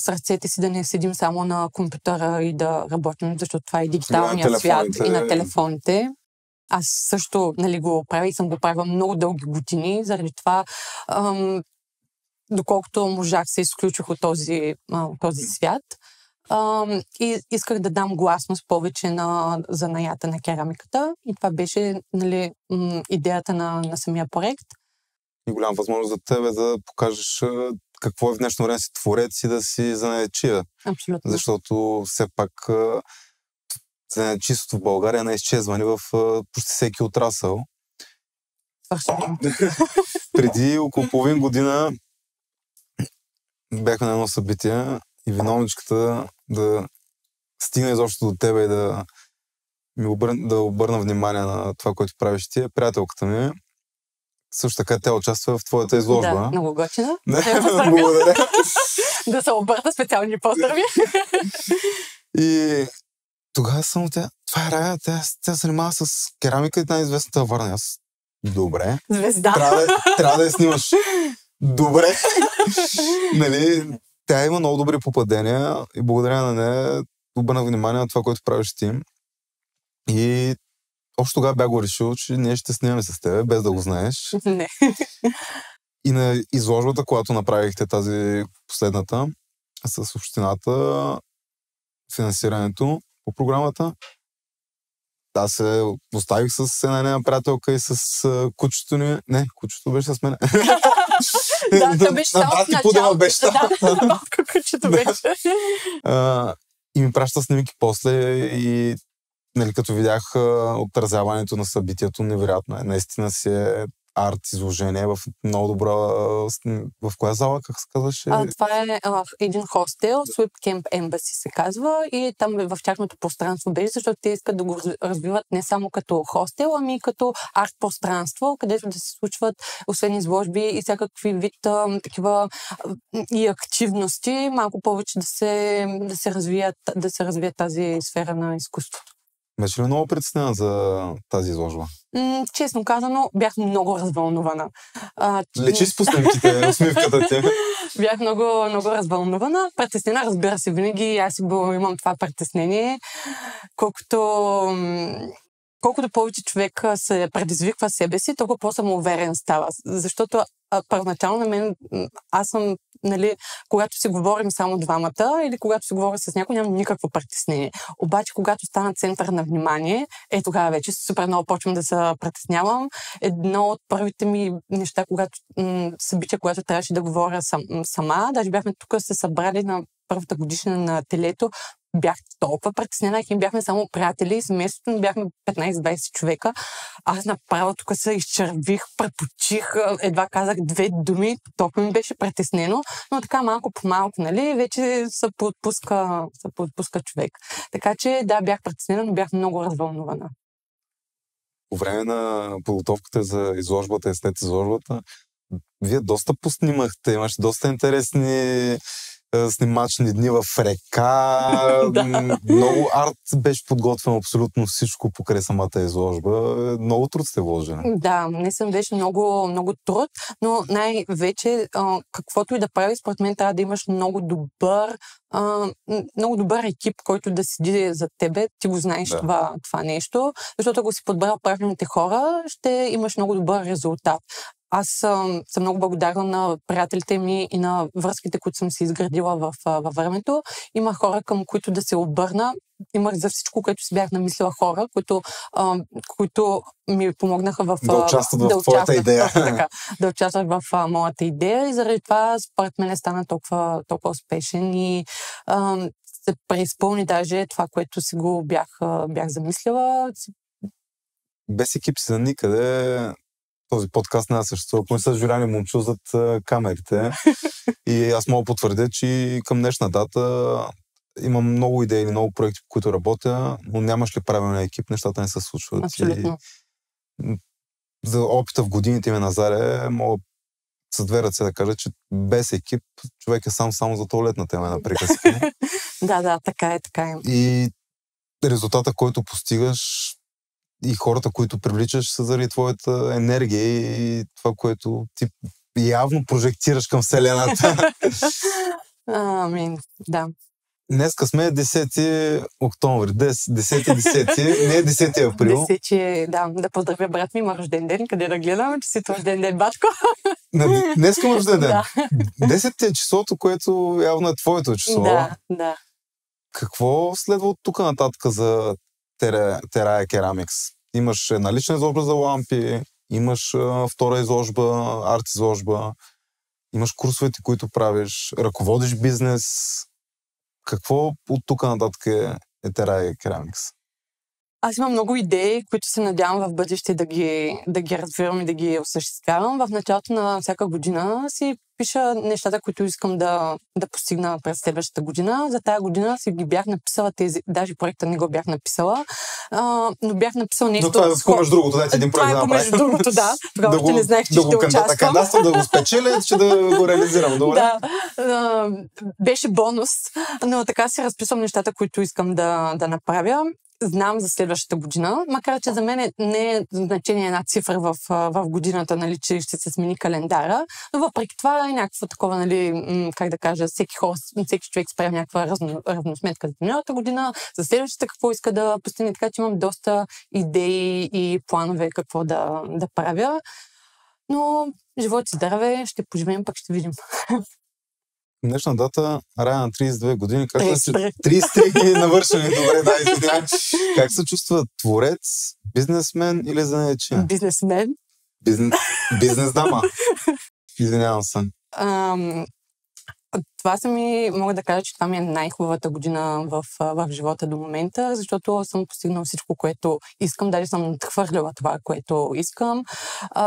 ръцете си, да не седим само на компютъра и да работим, защото това е дигиталният свят и на телефоните. Аз също, нали, го правя и съм го правила много дълги години, заради това, доколкото можах, се изключих от този свят. И исках да дам гласност повече на занаята на керамиката. И това беше, нали, идеята на самия проект. И голяма възможност за тебе да покажеш какво е в днешно време си творец и да си занаятчия. Абсолютно. Защото все пак занаятчийството в България е на изчезване в почти всеки отрасъл. Преди около половин година бяхме на едно събитие и виновничката да стигне изобщо до тебе и да обърна внимание на това, което правиш ти, е приятелката ми. Също така тя участва в твоята изложба. Да, много готина. Благодаря. Да се обърна специални поздрави. И тогава само това е Рая, тя се занимава с керамика и най-известната Варна. Аз, добре. Звезда. Трябва да я снимаш. Добре. Нали, тя има много добри попадения и благодаря на нея обърнах внимание на това, което правиш ти. И още тогава бях го решил, че ние ще снимаме с теб, без да го знаеш. Не. И на изложбата, когато направихте тази последната, с общината, финансирането по програмата, аз се оставих с една приятелка и с кучето ни. Не, кучето беше с мен. Да, то беше само в началото. Да, кучето беше. И ми праща снимки после и, нали, като видях отразяването на събитието, невероятно е. Наистина си е арт изложение в много добра... В коя зала, как се казваше? Това е един хостел, Sweep Camp Embassy се казва, и там в тяхното пространство беше, защото те искат да го развиват не само като хостел, ами като арт пространство, където да се случват, освен изложби и всякакви вид такива и активности, малко повече да се развие тази сфера на изкуството. Беше ли много притеснена за тази изложба? Честно казано, бях много развълнувана. Лечи с снимките, усмивката ти. Бях много, много развълнувана. Притеснена, разбира се, винаги аз имам това притеснение. Колкото повече човек се предизвиква себе си, толкова по-самоуверен става. Защото първоначално на мен, аз съм, нали, когато си говорим само двамата или когато си говоря с някой, нямам никакво притеснение. Обаче, когато стана център на внимание, тогава вече супер много почвам да се притеснявам. Едно от първите ми неща, събития, когато трябваше да говоря сама, даже бяхме тук се събрали на първата годишна на телето, бях толкова притеснена, и бяхме само приятели, семейството бяхме 15-20 човека. Аз направо тук се изчервих, препочих, едва казах 2 думи, толкова ми беше притеснено, но така малко по малко, нали, вече се подпуска човек. Така че да, бях притеснена, но бях много развълнувана. По време на подготовката за изложбата и след изложбата, вие доста поснимахте, имаше доста интересни снимачни дни в река. Много арт беше подготвено, абсолютно всичко покрай самата изложба. Много труд сте вложили. Да, не съм беше много, много труд, но най-вече каквото и да прави, според мен трябва да имаш много добър екип, който да седи зад тебе. Ти го знаеш това нещо, защото ако си подбрал правилните хора, ще имаш много добър резултат. аз съм много благодарна на приятелите ми и на връзките, които съм си изградила във времето. Има хора, към които да се обърна. Имах за всичко, което си бях намислила хора, които ми помогнаха да участват в твоята идея. Така, да участват в моята идея и заради това според мен стана толкова успешен и се преизпълни даже това, което си го бях замислила. Без екип си за никъде този подкаст не съществува. Ако не са Жуляни Момчил зад камерите. И аз мога потвърдя, че към днешна дата имам много идеи, много проекти, по които работя, но нямаш ли правилен екип, нещата не се случват. Абсолютно. За опита в годините ми на Заре, мога с две ръце да кажа, че без екип човек е само за туалетна тема на приказки. Да, така е. И резултата, който постигаш и хората, които привличаш, са заради твоята енергия и това, което ти явно прожектираш към Вселената. Амин, да. Днеска сме 10 октомври. 10 не е 10 април. 10, да поздравя брат ми, има рожден ден. Къде да гледам, че си рожден ден, батко? Днеска има рожден ден. Да. 10 е числото, което явно е твоето число. Да. Какво следва от тук нататък за Терая Керамикс? Имаш една лична изложба за лампи, имаш втора изложба, арт изложба, имаш курсовете, които правиш, ръководиш бизнес. Какво от тук нататък е Терая Керамикс? Аз имам много идеи, които се надявам в бъдеще да ги развивам и да ги осъществявам. В началото на всяка година си пиша нещата, които искам да постигна през следващата година. За тая година си ги бях написала тези, даже проекта не го бях написала, но бях написала нещо... Но това е помежду другото, дайте един проект да направим. Това е помежду другото, да. Тогава ще не знаех, че ще участвам. Кандидатствам, да го спечеля, че да го реализирам. Добре? Да, беше бонус, но така си разписвам нещата, които искам да направя. Знам за следващата година, макар че за мен не е значение една цифра в годината, нали, че ще се смени календара, но въпреки това е някакво такова, нали, как да кажа, всеки човек справя някаква равносметка за миналата година, за следващата какво иска да постигне, така че имам доста идеи и планове какво да правя. Но живот и здраве, ще поживеем, пък ще видим. Днешна дата, Рая на 32 години, как 33 навършени, добре, да, извинявай. Как се чувства творец, бизнесмен или занаятчия? Бизнесмен. Бизнес дама. Извинявам се. Мога да кажа, че това ми е най-хубавата година в живота до момента, защото съм постигнала всичко, което искам, даже съм надхвърлила това, което искам.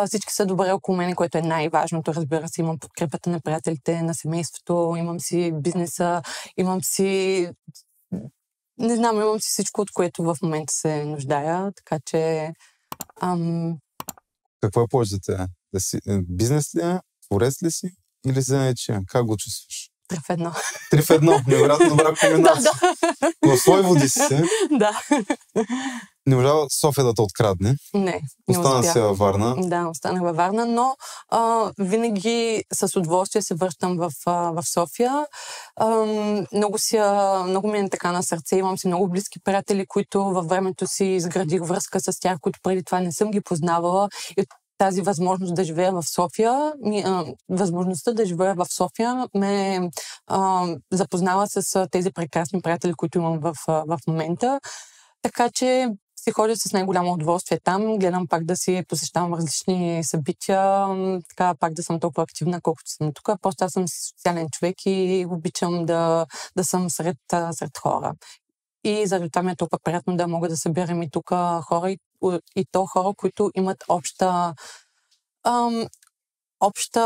Всички са добре около мен, което е най-важното, разбира се. Имам подкрепата на приятелите, на семейството, имам си бизнеса, имам си всичко, от което в момента се нуждая, така че... Какво е повече за те? Бизнес ли е? Творец ли си? Или занаятчия? Как го чувстваш? 3 в 1. 3 в 1. Невероятно добра комбинация. В свои води си се. Да. Не можа София да те открадне. Не Остана си във Варна. Да, останах във Варна, но винаги с удоволствие се връщам в София. Много ми е така на сърце. Имам си много близки приятели, които във времето си изградих връзка с тях, които преди това не съм ги познавала. И тази възможност да живея в София, възможността да живея в София ме запознава с тези прекрасни приятели, които имам в момента. Така че си ходя с най-голямо удоволствие там, гледам пак да си посещавам различни събития, така пак да съм толкова активна, колкото съм тук. Просто аз съм социален човек и обичам да съм сред хора. И заради това ми е толкова приятно да мога да събирам и тук хора, и то хора, които имат общи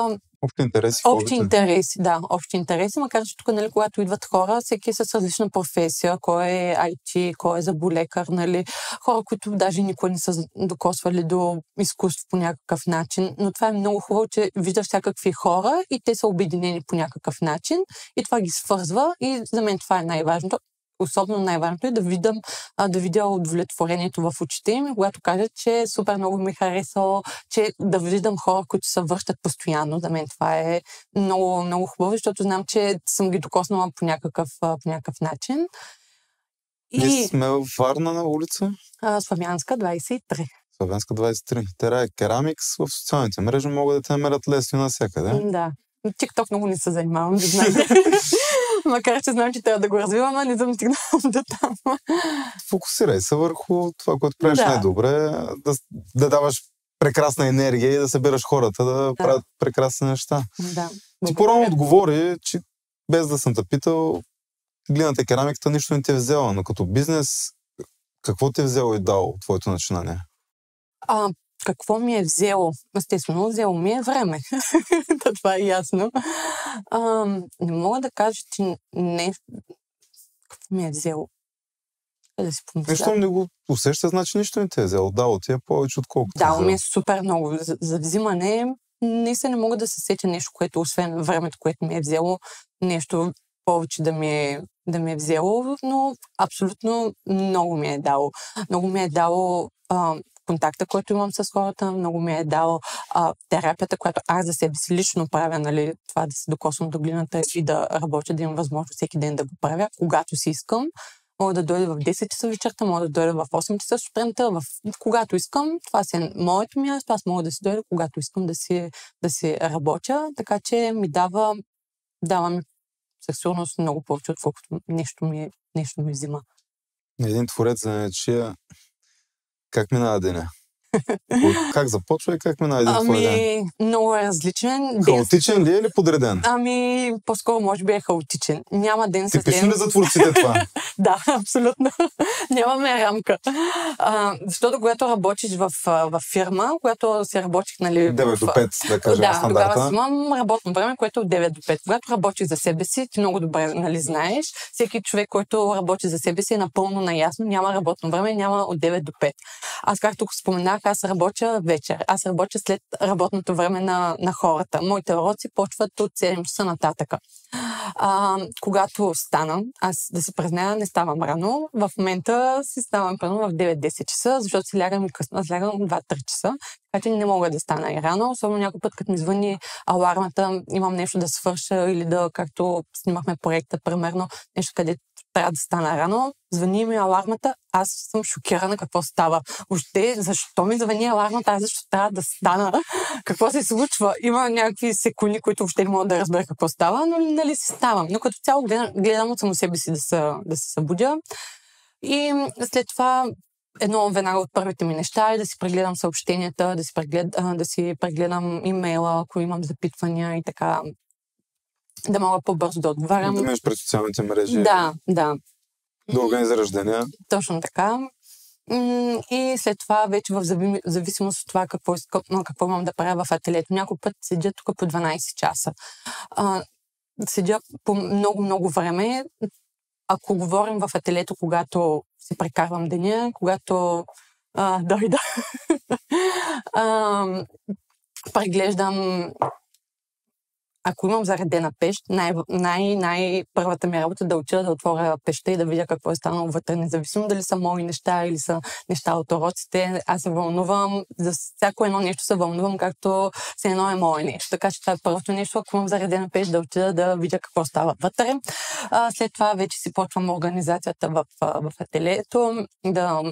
интереси, макар че тук, нали, когато идват хора, всеки е с различна професия, кой е IT, кой е зъболекар, нали, хора, които даже никога не са докосвали до изкуство по някакъв начин, но това е много хубаво, че виждаш всякакви хора и те са обединени по някакъв начин и това ги свързва и за мен това е най-важното. Особено най-важното е да видя удовлетворението в очите им, когато кажат, че супер много ми харесало, че да виждам хора, които се връщат постоянно. За мен това е много, много хубаво, защото знам, че съм ги докоснала по някакъв начин. Ние сме в Варна на улица? Славянска, 23. Славенска 23. Тера е Керамикс в социалните мрежи, могат да те намерят лесно навсякъде. Да. TikTok много не се занимавам, да знаете. Макар, че знам, че трябва да го развивам, но не съм стигнала до там. Фокусирай се върху това, което правиш най-добре, да даваш прекрасна енергия и да събираш хората да правят прекрасни неща. Да. Ти по-рано отговори, че без да съм те питал, глината и керамиката нищо не ти е взела, но като бизнес, какво ти е взело и дало твоето начинание? Какво ми е взело? Естествено, взело ми е време. Това е ясно. Не мога да кажа, че нещо... Какво ми е взело? Да си помисля. Нещо не го усеща, значи нищо не те е взело. Дало ти е повече отколкото. Дало ми е супер много. За взимане наистина не мога да се сетя нещо, което освен времето, което ми е взело, нещо повече да ми е взело, но абсолютно много ми е дало. Много ми е дало контакта, който имам с хората, много ми е дало терапията, която аз за себе си лично правя, нали, това да се докосвам до глината и да работя, да имам възможност всеки ден да го правя, когато си искам. Мога да дойда в 10 часа вечерта, мога да дойда в 8 часа сутринта, когато искам. Това си е моето място, аз мога да си дойда, когато искам да си работя, така че ми дава ми със сигурност много повече, отколкото нещо ми взима. Един творец за нечия, как минава деня? Как започва и как минава един твой ден? Много е различен. Хаотичен ли е или подреден? По-скоро може би е хаотичен. Няма ден с ден. Типично ли за творците това? Да, абсолютно. Нямаме рамка. Защото когато работиш в фирма, когато си работих, нали... 9 до 5, да кажем, стандарта. Тогава си имам работно време, което е от 9 до 5. Когато работиш за себе си, ти много добре, нали, знаеш. Всеки човек, който работи за себе си, е напълно наясно. Няма работно време, няма от 9 до 5. Аз, както споменах, аз работя вечер. Аз работя след работното време на хората. Моите уроци почват от 7 часа нататъка. Когато станам, аз да си призная, не ставам рано. В момента си ставам прено в 9-10 часа, защото си лягам и късно. Аз лягам 2-3 часа, така че не мога да стана и рано. Особено някой път, като ми звъни алармата, имам нещо да свърша или да, както снимахме проекта, примерно, нещо, където трябва да стана рано, звъни ми алармата, аз съм шокирана какво става. Въобще, защо ми звъни алармата, аз защо трябва да стана? Какво се случва? Има някакви секунди, които въобще не мога да разбера какво става, но нали си ставам. Но като цяло гледам от само себе си да се събудя. И след това веднага от първите ми неща е да си прегледам съобщенията, да си прегледам имейла, ако имам запитвания и така. Да мога по-бързо да отговарям. Да минеш през социалните мрежи. Да. Да организираш деня. Точно така. И след това вече в зависимост от това какво имам да правя в ателието. Някой път седя тук по 12 часа. Седя по много време. Ако говорим в ателието, когато си прекарвам деня, когато дойда, преглеждам. Ако имам заредена пещ, най-първата ми работа да отида да отворя пеща и да видя какво е станало вътре, независимо дали са мои неща или са неща от уроците. Аз се вълнувам, за всяко едно нещо се вълнувам, както все едно е мое нещо. Така че това е първото нещо, ако имам заредена пещ, да отида да видя какво става вътре. След това вече си почвам организацията в ателието, да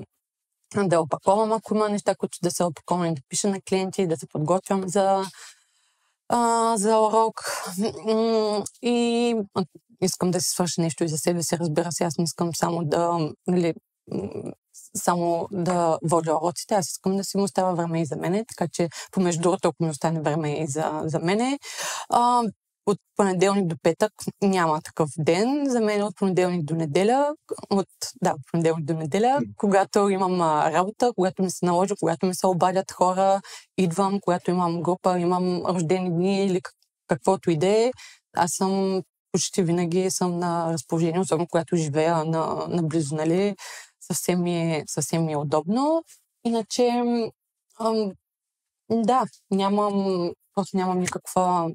опаковам, ако има неща, които да са опаковани, да пиша на клиенти, да се подготвям за урок. И искам да си свърша нещо и за себе си, разбира се. Аз не искам само да водя уроците, аз искам да си му остава време и за мене, така че помежду другото, ако ми остане време и за мене. От понеделник до петък няма такъв ден. За мен от понеделник до неделя. Когато имам работа, когато ми се наложи, когато ми се обадят хора, идвам, когато имам група, имам рождени дни или каквото и да е. Аз съм почти винаги съм на разположение, особено когато живея наблизо, нали. Съвсем ми е удобно. Иначе, нямам никаква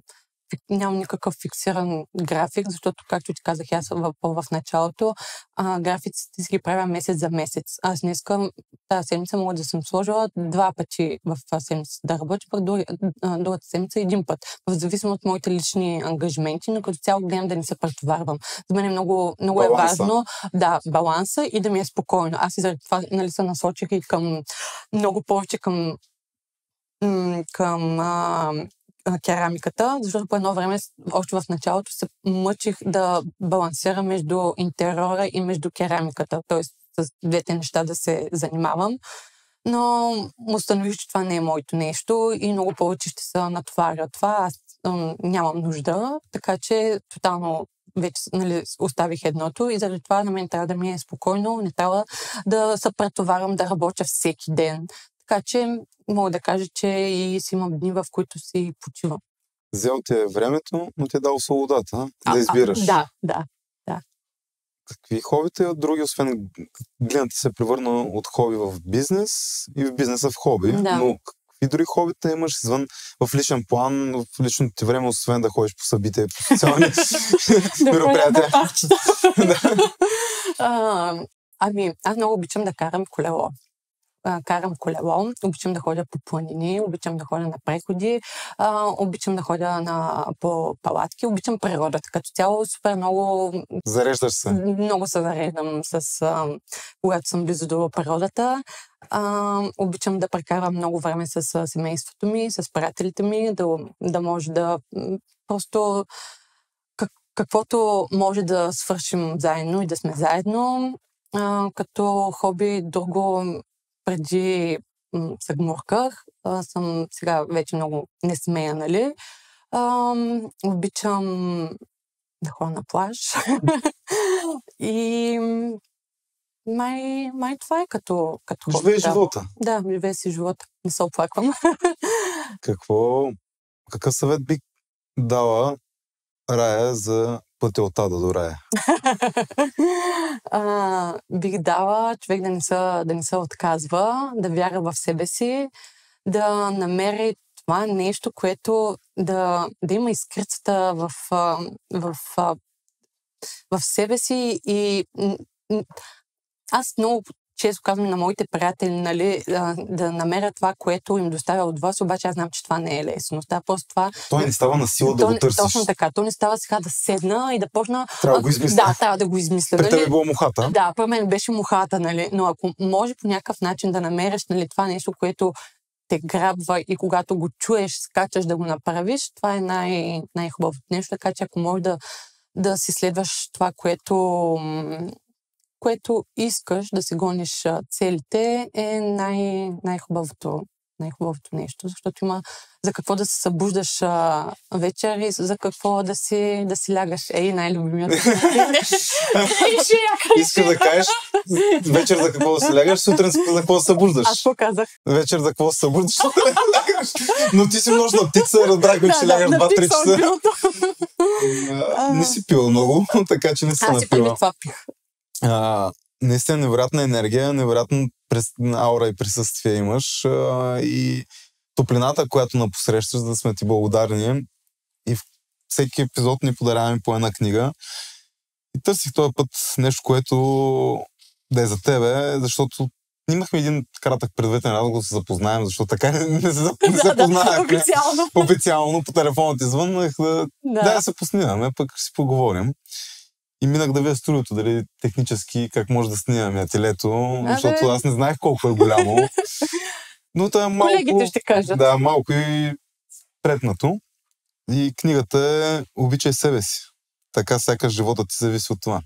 нямам никакъв фиксиран график, защото, както ти казах аз в началото, графиците си ги правя месец за месец. Аз не искам тази седмица мога да съм сложила 2 пъти в седмица да работя, пък другата седмица 1 път. В зависимост от моите лични ангажименти, но като цяло гледам да не се претоварвам. За мен е много е важно баланса и да ми е спокойно. Аз и заради това се насочих и към много повече към керамиката, защото по едно време, още в началото, се мъчих да балансирам между интериора и между керамиката, т.е. с двете неща да се занимавам. Но установих, че това не е моето нещо и много повече ще се натоваря това. Аз нямам нужда, така че тотално вече оставих едното и заради това на мен трябва да ми е спокойно, не трябва да се претоварвам да работя всеки ден. Така че мога да кажа, че и си имам дни, в които си почивам. Взел ти е времето, но ти е дал свободата да избираш. Да. Какви хобита от други, освен гледната се превърна от хоби в бизнес и в бизнеса в хоби, но какви други хобита имаш извън в личен план, в личното ти време, освен да ходиш по събития, по социални мероприятия? Аз много обичам да карам колело. Обичам да ходя по планини, обичам да ходя на преходи, обичам да ходя по палатки, обичам природата. Като цяло супер много... Зареждаш се? Много се зареждам, когато съм близо до природата. Обичам да прекарам много време с семейството ми, с приятелите ми, да може да просто каквото може да свършим заедно и да сме заедно. Като хоби друго преди се гмурках, съм сега вече много не смея, нали? Обичам да ходя на плаж. И май това е като живее живота. Да, живее си живота. Не се оплаквам. Какъв съвет би дала Рая за пътя от Ада до Рая? Бих дала човек да не се отказва, да вярва в себе си, да намери това нещо, което да има искрицата в себе си. И аз много често казвам на моите приятели, нали, да намерят това, което им доставя от вас, обаче аз знам, че това не е лесно. Той не става на сила да го търсиш. Точно така. То не става сега да седна и да почна... Трябва да го измисля. Да, трябва да го измисля. При тебе било мухата. Да, при мен беше мухата, нали. Но ако може по някакъв начин да намериш, нали, това нещо, което те грабва и когато го чуеш, скачаш да го направиш, това е най-хубавото нещо. Така че ако може да си следваш това, което искаш, да си гониш целите, е най-хубавото нещо, защото има за какво да се събуждаш вечер и за какво да си лягаш. Най-любимият. Искаш да кажеш вечер за какво да си лягаш, сутрин за какво да се събуждаш. Аз показах. Вечер за какво да се събуждаш, но ти си нощна птица, разбрахме, че лягаш 2-3 часа. Не си пила много, така че не си напила. Аз си преди това пих. Наистина невероятна енергия, невероятна аура и присъствие имаш и топлината, която напосрещаш, да сме ти благодарни. И в всеки епизод ни подаряваме по една книга. И търсих този път нещо, което да е за тебе, защото имахме един кратък предварителен разговор да се запознаем, защото така не се запознахме. Официално по телефоната извън. Да се поснимаме, пък ще си поговорим. И минах да видя студиото, дали технически как може да снимаме ателието, защото аз не знаех колко е голямо. Но това е малко... Колегите ще кажат. Да, малко и преднато. И книгата е "Обичай себе си". Така сякаш живота ти зависи от това.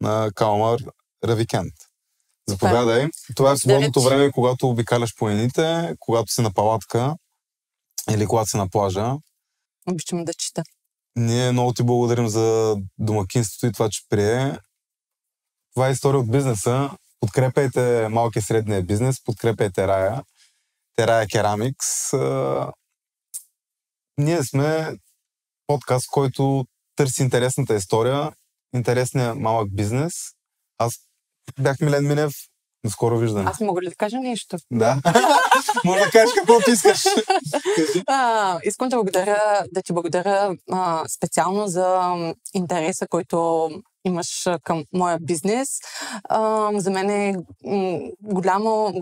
На Калмар Равикент. Заповядай. Това е в свободното време, когато обикаляш планините, когато си на палатка или когато си на плажа. Обичам да чета. Ние много ти благодарим за домакинството и това, че прие. Това е история от бизнеса. Подкрепяйте малки и средния бизнес, подкрепяйте Рая. Рая Керамикс. Ние сме подкаст, който търси интересната история, интересния малък бизнес. Аз бях Милен Минев, До скоро виждане. Аз мога ли да кажа нещо? Да. Може да кажеш каквото искаш. Искам да ти благодаря специално за интереса, който имаш към моя бизнес. За мен е голямо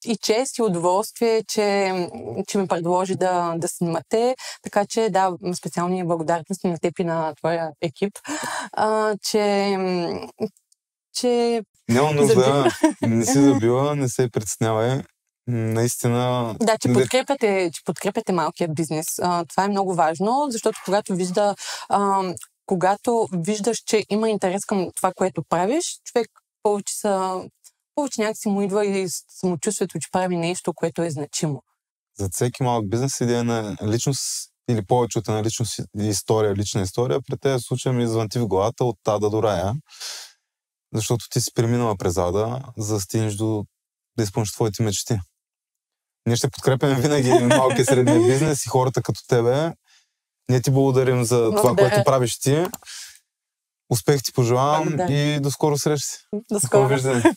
и чест и удоволствие, че ми предложи да снимате. Така че да, специални благодарности на теб и на твоя екип, че Няма нужда, не си забила, не се притеснявай. Наистина... Да, че подкрепяте малкия бизнес. Това е много важно, защото когато виждаш, че има интерес към това, което правиш, човек повече някакси му идва и самочувствието, че прави нещо, което е значимо. За всеки малък бизнес идея на личност или повече от една личност и лична история, при тези случаи ми звънти в главата от ада до рая, защото ти си преминала през ада, за да стигнеш да изпълниш твоите мечти. Ние ще подкрепяме винаги малки и средния бизнес и хората като тебе. Ние ти благодарим за това, което правиш ти. Успех ти пожелавам и до скоро срещи. До скоро виждане.